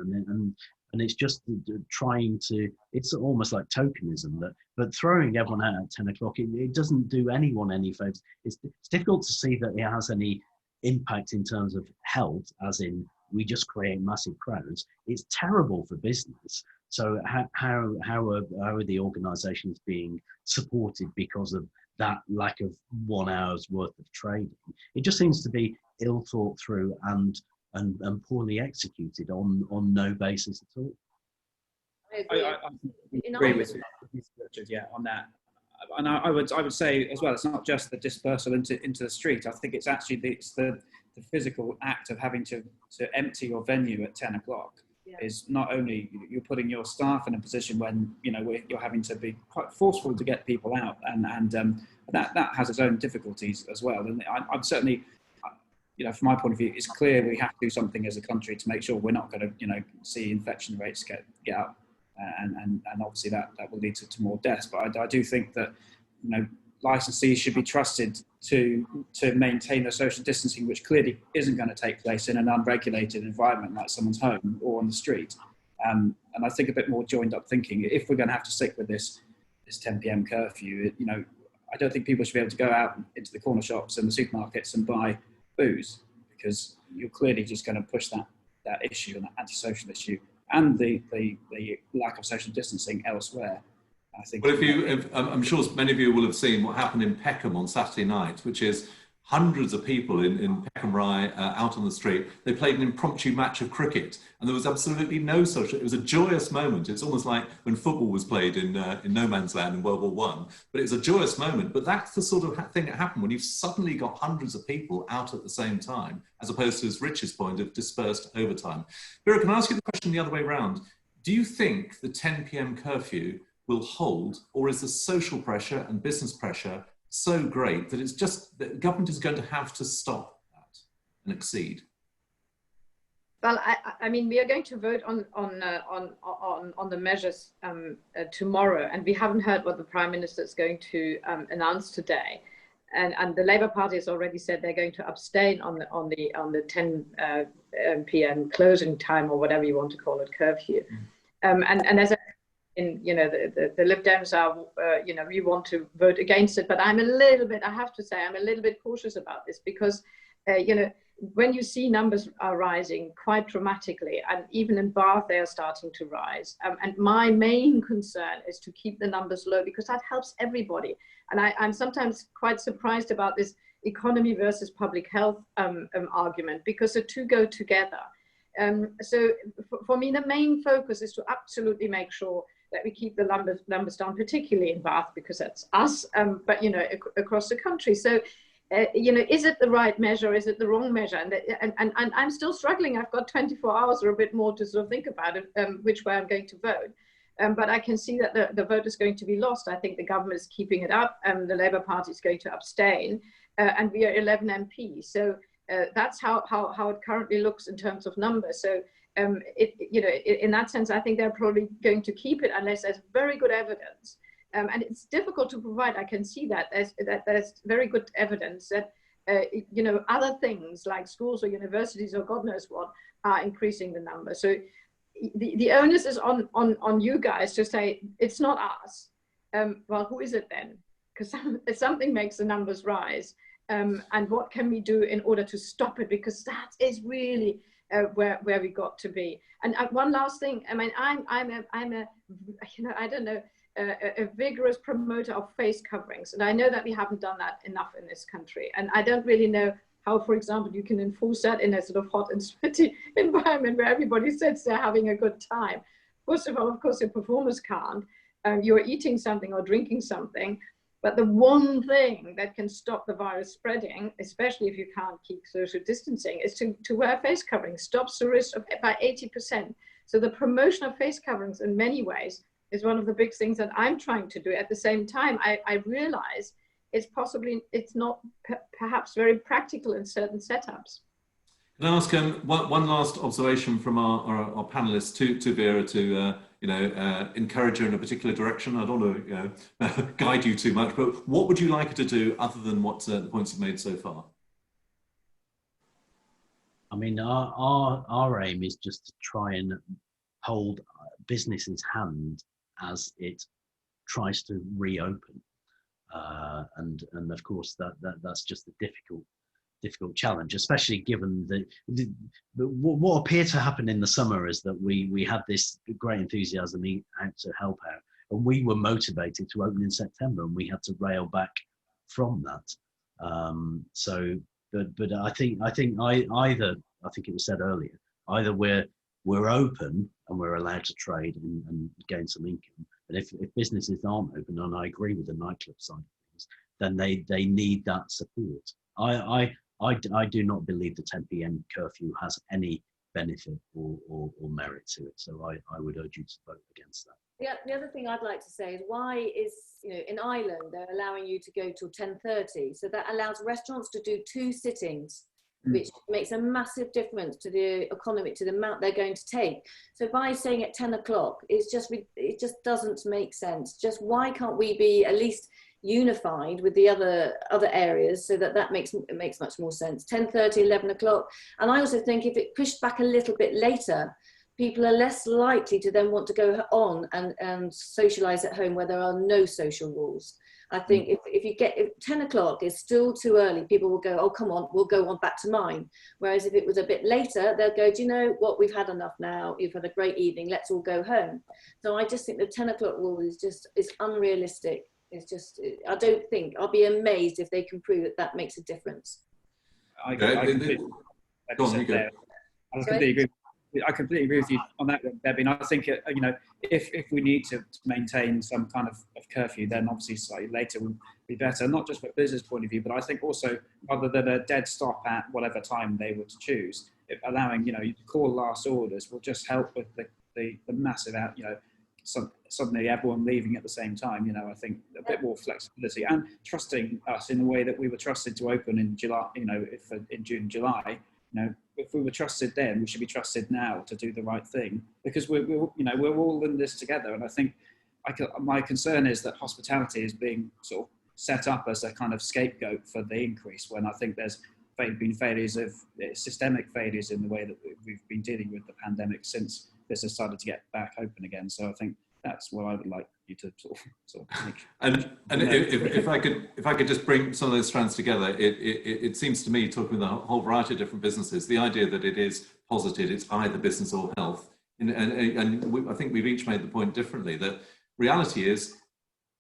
and it's just trying to, it's almost like tokenism, but throwing everyone out at 10 o'clock, it doesn't do anyone any favors. It's difficult to see that it has any impact in terms of health, as in we just create massive crowds. It's terrible for business. So how are the organisations being supported because of that lack of 1 hour's worth of trading? It just seems to be ill thought through and poorly executed on no basis at all. I agree with you, Richard, yeah, on that. And I would say as well, it's not just the dispersal into the street. I think it's actually the physical act of having to empty your venue at 10 o'clock. Yeah. Is not only you're putting your staff in a position when you're having to be quite forceful to get people out, and that has its own difficulties as well. And I'm certainly, from my point of view, it's clear we have to do something as a country to make sure we're not going to see infection rates get up, and obviously that will lead to more deaths. But I do think that licensees should be trusted to maintain the social distancing, which clearly isn't going to take place in an unregulated environment like someone's home or on the street. And I think a bit more joined up thinking, if we're going to have to stick with this 10 p.m. curfew, I don't think people should be able to go out into the corner shops and the supermarkets and buy booze, because you're clearly just going to push that issue and that antisocial issue and the lack of social distancing elsewhere. I think. Well, I'm sure many of you will have seen what happened in Peckham on Saturday night, which is hundreds of people in Peckham Rye out on the street. They played an impromptu match of cricket, and there was absolutely no social. It was a joyous moment. It's almost like when football was played in no man's land in World War I. But it was a joyous moment. But that's the sort of thing that happened when you've suddenly got hundreds of people out at the same time, as opposed to, as Richard's point, of dispersed over time. Vera, can I ask you the question the other way around? Do you think the 10 p.m. curfew will hold, or is the social pressure and business pressure so great that it's just that the government is going to have to stop that and exceed? Well, I mean, we are going to vote on the measures tomorrow, and we haven't heard what the Prime Minister is going to announce today. And the Labour Party has already said they're going to abstain on the 10 p.m. closing time, or whatever you want to call it, curfew. And as the Lib Dems are, we want to vote against it, but I have to say, I'm a little bit cautious about this because, when you see numbers are rising quite dramatically, and even in Bath, they are starting to rise. And my main concern is to keep the numbers low, because that helps everybody. And I'm sometimes quite surprised about this economy versus public health argument, because the two go together. So for me, the main focus is to absolutely make sure that we keep the numbers down, particularly in Bath, because that's us, but, you know, across the country. So, you know, is it the right measure? Is it the wrong measure? And I'm still struggling. I've got 24 hours or a bit more to sort of think about it, which way I'm going to vote. But I can see that the vote is going to be lost. I think the government is keeping it up. The Labour Party is going to abstain, and we are 11 MPs. So that's how it currently looks in terms of numbers. So you know, in that sense, I think they're probably going to keep it unless there's very good evidence. And it's difficult to provide. I can see that there's very good evidence that you know, other things like schools or universities or God knows what are increasing the number. So the onus is on you guys to say it's not us. Well, who is it then? Because something makes the numbers rise. And what can we do in order to stop it? Because that is really where we got to be. And one last thing. I mean, I'm a you know, I don't know, a vigorous promoter of face coverings, and I know that we haven't done that enough in this country. And I don't really know how, for example, you can enforce that in a sort of hot and sweaty environment where everybody sits there having a good time. First of all, of course, your performers can't. You're eating something or drinking something. But the one thing that can stop the virus spreading, especially if you can't keep social distancing, is to wear face coverings. Stops the risk by 80%. So the promotion of face coverings in many ways is one of the big things that I'm trying to do. At the same time, I realize it's not perhaps very practical in certain setups. Can I ask one last observation from our panelists to Vera to you know, encourage her in a particular direction? I don't want to, you know, guide you too much, but what would you like her to do other than what the points you've made so far? I mean, our aim is just to try and hold business's hand as it tries to reopen, and of course that's just a difficult challenge, especially given what appeared to happen in the summer is that we had this great enthusiasm out to help out, and we were motivated to open in September, and we had to rail back from that. So, but I think either I think it was said earlier, either we're open and we're allowed to trade and gain some income, and if businesses aren't open, and I agree with the nightclub side of things, then they need that support. I do not believe the 10 p.m. curfew has any benefit or merit to it. So I would urge you to vote against that. Yeah, the other thing I'd like to say is, why is, you know, in Ireland, they're allowing you to go till 10:30. So that allows restaurants to do 2 sittings, which makes a massive difference to the economy, to the amount they're going to take. So by saying at 10 o'clock, it just doesn't make sense. Just why can't we be at least unified with the other areas, so that makes much more sense? 10:30, 11 o'clock. And I also think if it pushed back a little bit later, people are less likely to then want to go on and socialize at home where there are no social rules. I think if 10 o'clock is still too early, people will go, oh, come on, we'll go on back to mine. Whereas if it was a bit later, they'll go, do you know what, we've had enough now, you've had a great evening, let's all go home. So I just think the 10 o'clock rule is unrealistic. It's just, I don't think, I'll be amazed if they can prove that makes a difference. I completely agree with you on that one, Debbie. And I think, you know, if we need to maintain some kind of curfew, then obviously slightly later would be better, not just from a business point of view, but I think also rather than a dead stop at whatever time they were to choose, allowing, you know, you call last orders will just help with the massive out, you know, suddenly everyone leaving at the same time. You know, I think a bit more flexibility and trusting us in the way that we were trusted to open in July, you know, in June, July. You know, if we were trusted then, we should be trusted now to do the right thing, because we're you know, we're all in this together. And I think my concern is that hospitality is being sort of set up as a kind of scapegoat for the increase, when I think there's been systemic failures in the way that we've been dealing with the pandemic since this has started to get back open again. So I think that's what I would like you to sort of make. And if I could just bring some of those strands together, it seems to me, talking with a whole variety of different businesses, the idea that it is posited, it's either business or health, and I think we've each made the point differently, that reality is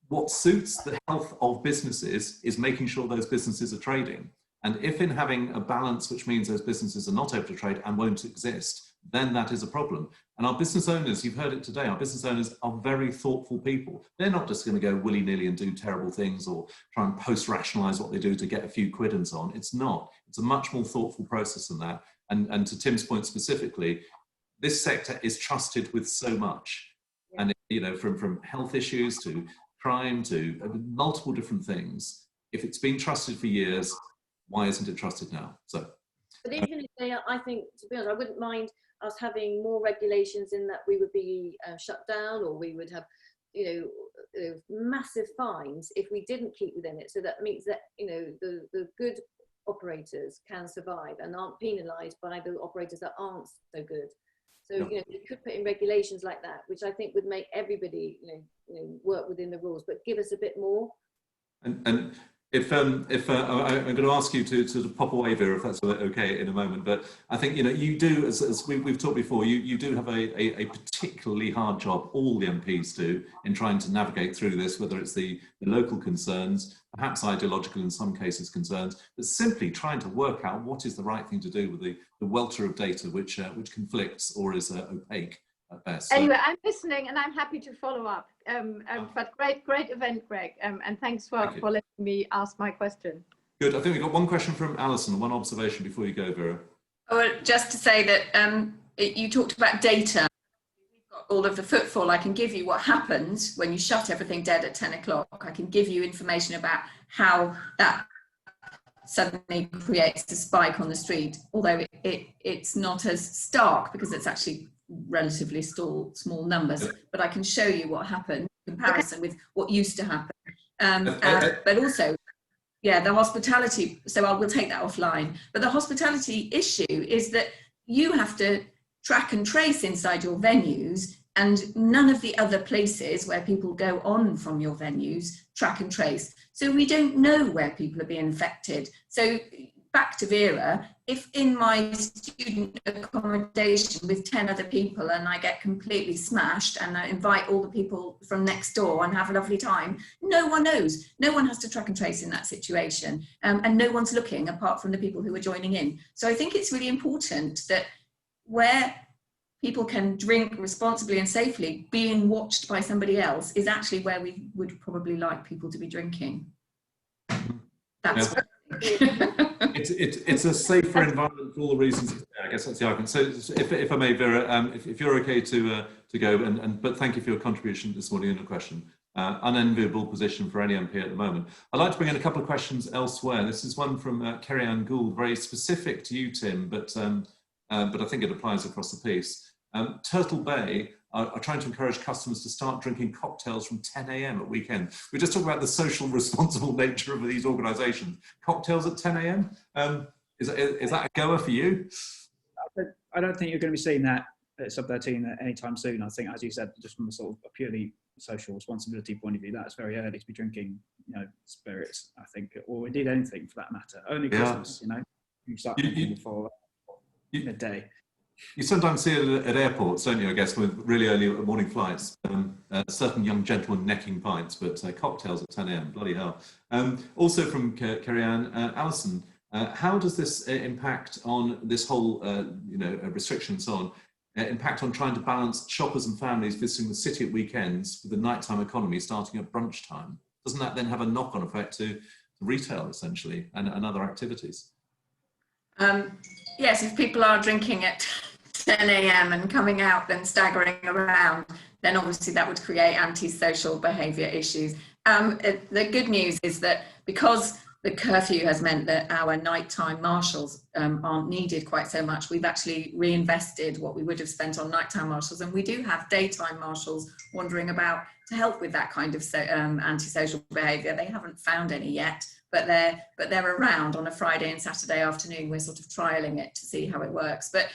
what suits the health of businesses is making sure those businesses are trading. And if in having a balance, which means those businesses are not able to trade and won't exist, then that is a problem. And our business owners, you've heard it today, our business owners are very thoughtful people. They're not just going to go willy-nilly and do terrible things or try and post-rationalize what they do to get a few quid and so on. It's not. It's a much more thoughtful process than that. And to Tim's point specifically, this sector is trusted with so much. Yeah. And, you know, from health issues to crime to multiple different things. If it's been trusted for years, why isn't it trusted now? So, but even if they are, I think, to be honest, I wouldn't mind us having more regulations in that we would be shut down, or we would have, you know, massive fines if we didn't keep within it. So that means that, you know, the good operators can survive and aren't penalised by the operators that aren't so good. So, you know, we could put in regulations like that, which I think would make everybody, you know, work within the rules, but give us a bit more. And if I'm going to ask you to sort of pop away, Vera, if that's okay in a moment, but I think, you know, you do, as we've talked before, you do have a particularly hard job, all the MPs do, in trying to navigate through this, whether it's the local concerns, perhaps ideological in some cases concerns, but simply trying to work out what is the right thing to do with the welter of data which conflicts or is opaque at best. So, anyway, I'm listening and I'm happy to follow up. But great event, Greg. And thanks for letting me ask my question. Good. I think we've got one question from Allison, one observation before you go, Vera. Well, just to say that you talked about data. We've got all of the footfall. I can give you what happens when you shut everything dead at 10 o'clock. I can give you information about how that suddenly creates a spike on the street, although it's not as stark because it's actually relatively small numbers, but I can show you what happened in comparison with what used to happen. But also, yeah, the hospitality, so we'll take that offline, but the hospitality issue is that you have to track and trace inside your venues, and none of the other places where people go on from your venues track and trace. So we don't know where people are being infected. So back to Vera, if in my student accommodation with 10 other people and I get completely smashed and I invite all the people from next door and have a lovely time, no one knows. No one has to track and trace in that situation, and no one's looking apart from the people who are joining in. So I think it's really important that where people can drink responsibly and safely, being watched by somebody else is actually where we would probably like people to be drinking. That's it's a safer environment for all the reasons. I guess that's the argument. So if I may, Vera, if you're okay to go, but thank you for your contribution this morning and the question. Unenviable position for any MP at the moment. I'd like to bring in a couple of questions elsewhere. This is one from Kerry-Ann Gould, very specific to you, Tim, but I think it applies across the piece. Turtle Bay are trying to encourage customers to start drinking cocktails from 10 a.m. at weekend. We just talked about the social responsible nature of these organisations. Cocktails at 10 a.m. Is that a goer for you? I don't think you're going to be seeing that at sub-13 anytime soon. I think, as you said, just from a sort of a purely social responsibility point of view, that's very early to be drinking, you know, spirits, I think, or indeed anything for that matter. Only Christmas, you know, you start drinking before midday. You sometimes see it at airports, don't you, I guess, with really early morning flights, certain young gentlemen necking pints, but cocktails at 10 a.m, bloody hell. Also from Kerry-Ann, Allison, how does this impact on this whole, restriction and so on, impact on trying to balance shoppers and families visiting the city at weekends with the nighttime economy starting at brunch time? Doesn't that then have a knock-on effect to retail, essentially, and other activities? Yes, if people are drinking at 10 a.m. and coming out and staggering around, then obviously that would create antisocial behaviour issues. The good news is that because the curfew has meant that our nighttime marshals aren't needed quite so much, we've actually reinvested what we would have spent on nighttime marshals, and we do have daytime marshals wandering about to help with that kind of antisocial behaviour. They haven't found any yet, but they're around on a Friday and Saturday afternoon. We're sort of trialling it to see how it works. But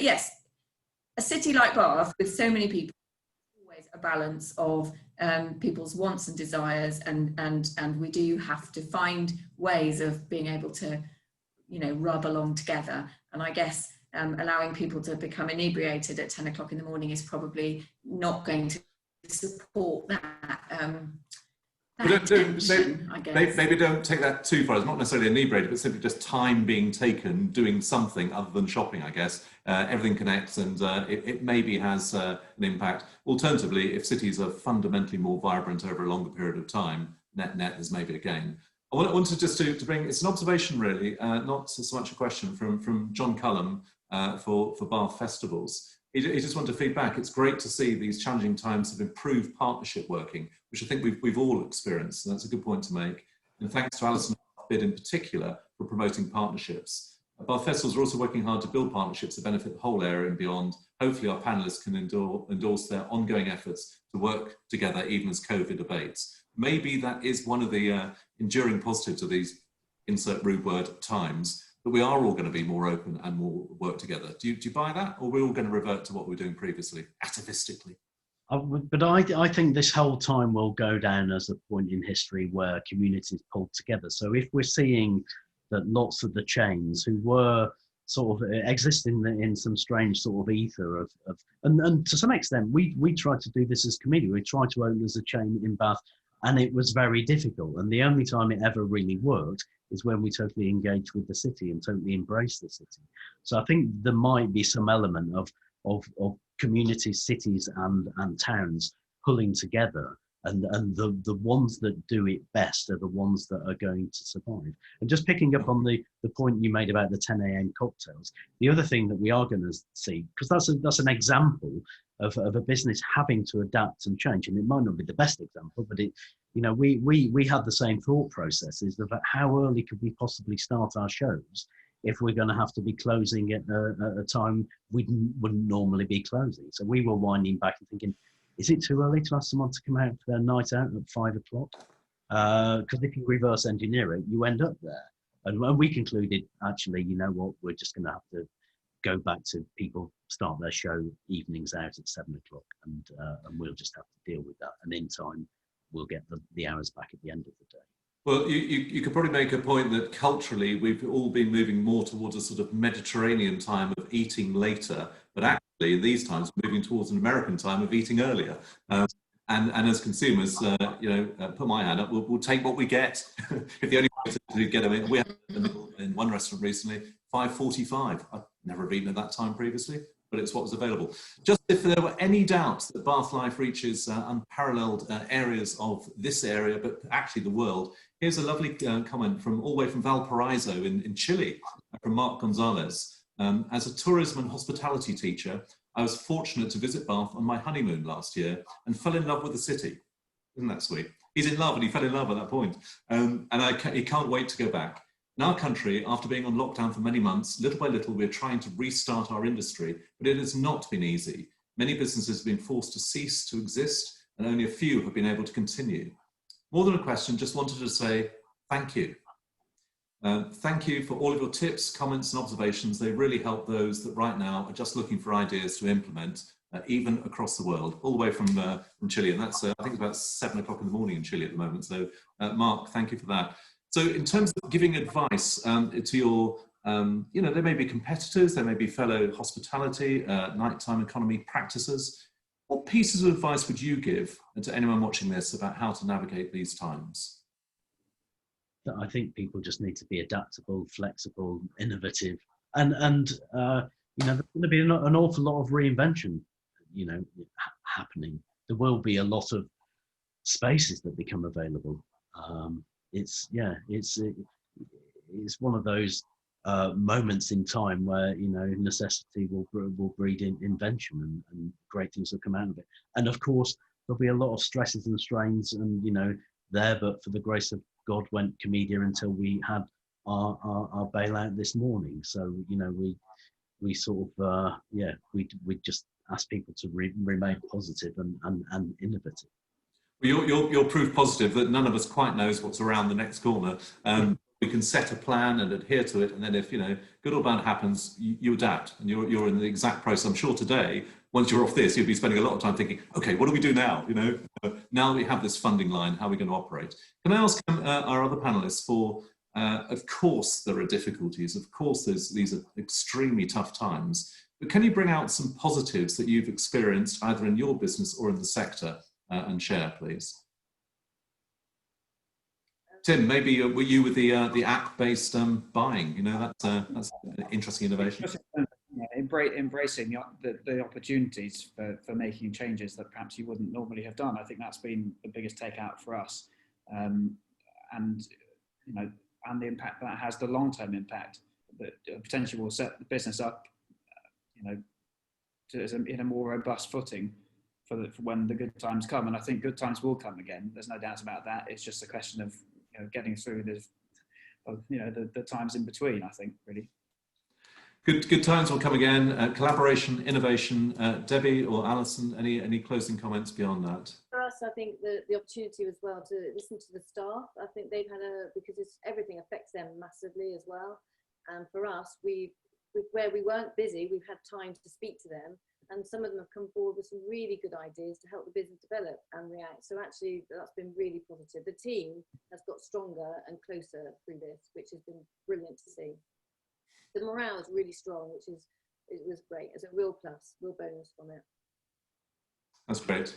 yes, a city like Bath with so many people, always a balance of people's wants and desires, and we do have to find ways of being able to, you know, rub along together. And I guess allowing people to become inebriated at 10 o'clock in the morning is probably not going to support that But attention, I guess. maybe don't take that too far. It's not necessarily inebriated, but simply just time being taken doing something other than shopping, I guess. Everything connects, and it maybe has an impact. Alternatively, if cities are fundamentally more vibrant over a longer period of time, net there's maybe a gain. I wanted just to bring, it's an observation really, not so much a question, from John Cullum for Bath Festivals. He just wanted to feedback. It's great to see these challenging times have improved partnership working, which I think we've all experienced, and that's a good point to make. And thanks to Allison Bid in particular for promoting partnerships. Bath Festivals are also working hard to build partnerships that benefit the whole area and beyond. Hopefully our panellists can endorse their ongoing efforts to work together even as COVID abates. Maybe that is one of the enduring positives of these, insert rude word, times, that we are all going to be more open and more work together. Do you buy that, or are we all going to revert to what we were doing previously, atavistically? But I think this whole time will go down as a point in history where communities pulled together. So if we're seeing that lots of the chains who were sort of existing in some strange sort of ether and to some extent we tried to do this as Komedia. We tried to open as a chain in Bath, and it was very difficult. And the only time it ever really worked is when we totally engaged with the city and totally embraced the city. So I think there might be some element of communities, cities and towns pulling together, and the ones that do it best are the ones that are going to survive. And just picking up on the point you made about the 10 a.m. cocktails, the other thing that we are going to see, because that's an example of a business having to adapt and change, and it might not be the best example, but it, you know, we had the same thought processes of how early could we possibly start our shows if we're going to have to be closing at a time we wouldn't normally be closing. So we were winding back and thinking, is it too early to ask someone to come out for their night out at 5 o'clock? Because if you reverse engineer it, you end up there. And we concluded, actually, you know what, we're just going to have to go back to people start their show evenings out at 7 o'clock, and we'll just have to deal with that. And in time, we'll get the hours back at the end of the day. Well, you could probably make a point that culturally we've all been moving more towards a sort of Mediterranean time of eating later, but actually in these times we're moving towards an American time of eating earlier. And as consumers, you know, put my hand up, we'll take what we get. If the only way to get them in, we had in one restaurant recently, 5:45. I've never eaten at that time previously, but it's what was available. Just if there were any doubts that Bath Life reaches unparalleled areas of this area, but actually the world, here's a lovely comment from all the way from Valparaiso in Chile, from Mark Gonzalez. As a tourism and hospitality teacher, I was fortunate to visit Bath on my honeymoon last year and fell in love with the city. Isn't that sweet? He's in love, and he fell in love at that point. And he can't wait to go back. In our country, after being on lockdown for many months, little by little, we're trying to restart our industry, but it has not been easy. Many businesses have been forced to cease to exist, and only a few have been able to continue. More than a question, just wanted to say thank you. Thank you for all of your tips, comments and observations. They really help those that right now are just looking for ideas to implement, even across the world, all the way from Chile. And that's, I think it's about 7 o'clock in the morning in Chile at the moment. So Mark, thank you for that. So in terms of giving advice to your, you know, there may be competitors, there may be fellow hospitality, nighttime economy practices. What pieces of advice would you give to anyone watching this about how to navigate these times? I think people just need to be adaptable, flexible, innovative, and you know, there's going to be an awful lot of reinvention, you know, happening. There will be a lot of spaces that become available. It's one of those moments in time where, you know, necessity will breed invention, and great things will come out of it. And of course, there'll be a lot of stresses and strains, and you know, but for the grace of God went Komedia until we had our bailout this morning. So, you know, we sort of, we just ask people to remain positive and innovative. Well, you're proof positive that none of us quite knows what's around the next corner. We can set a plan and adhere to it, and then if, you know, good or bad happens, you adapt, and you're in the exact process. I'm sure today, once you're off this, you'll be spending a lot of time thinking, okay, what do we do now? You know, now that we have this funding line, how are we going to operate? Can I ask our other panelists for, of course, there are difficulties. Of course, these are extremely tough times. But can you bring out some positives that you've experienced either in your business or in the sector and share, please? Tim, maybe were you with the app-based buying? You know, that's an interesting innovation. Embracing the opportunities for making changes that perhaps you wouldn't normally have done. I think that's been the biggest takeout for us, and you know, and the impact that has, the long-term impact that potentially will set the business up, you know, in a more robust footing for when the good times come. And I think good times will come again. There's no doubt about that. It's just a question of, you know, getting through the times in between, I think, really. Good times will come again. Collaboration, innovation. Debbie or Alison, any closing comments beyond that? For us, I think the opportunity as well to listen to the staff. I think they've had because everything affects them massively as well. And for us, where we weren't busy, we've had time to speak to them, and some of them have come forward with some really good ideas to help the business develop and react. So actually, that's been really positive. The team has got stronger and closer through this, which has been brilliant to see. The morale is really strong, it was great. It's a real plus, real bonus from it. That's great.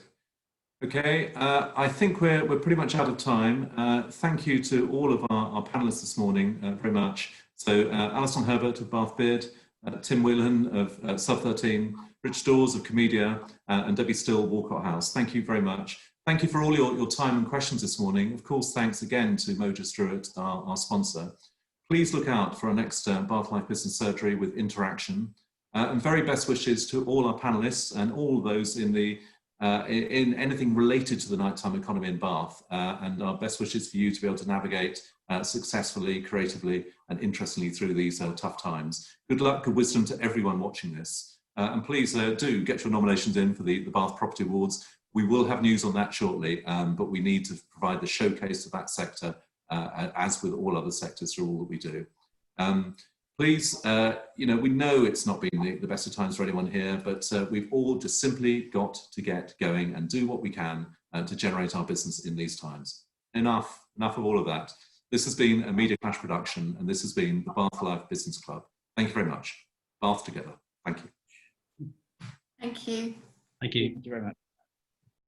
Okay, I think we're pretty much out of time. Thank you to all of our panelists this morning very much. So Allison Herbert of Bath Beard, Tim Whelehan of Sub 13, Rich Daws of Komedia, and Debbie Still, Walcot House. Thank you very much. Thank you for all your time and questions this morning. Of course, thanks again to Moja Struett, our sponsor. Please look out for our next Bath Life Business Surgery with interaction. And very best wishes to all our panelists and all those in anything related to the nighttime economy in Bath. And our best wishes for you to be able to navigate successfully, creatively, and interestingly through these tough times. Good luck, good wisdom to everyone watching this. And please do get your nominations in for the Bath Property Awards. We will have news on that shortly, but we need to provide the showcase of that sector as with all other sectors through all that we do. Please, you know, we know it's not been the best of times for anyone here, but we've all just simply got to get going and do what we can to generate our business in these times. Enough of all of that. This has been a Media Clash production, and this has been the Bath Life Business Club. Thank you very much. Bath together. Thank you. Thank you. Thank you. Thank you very much.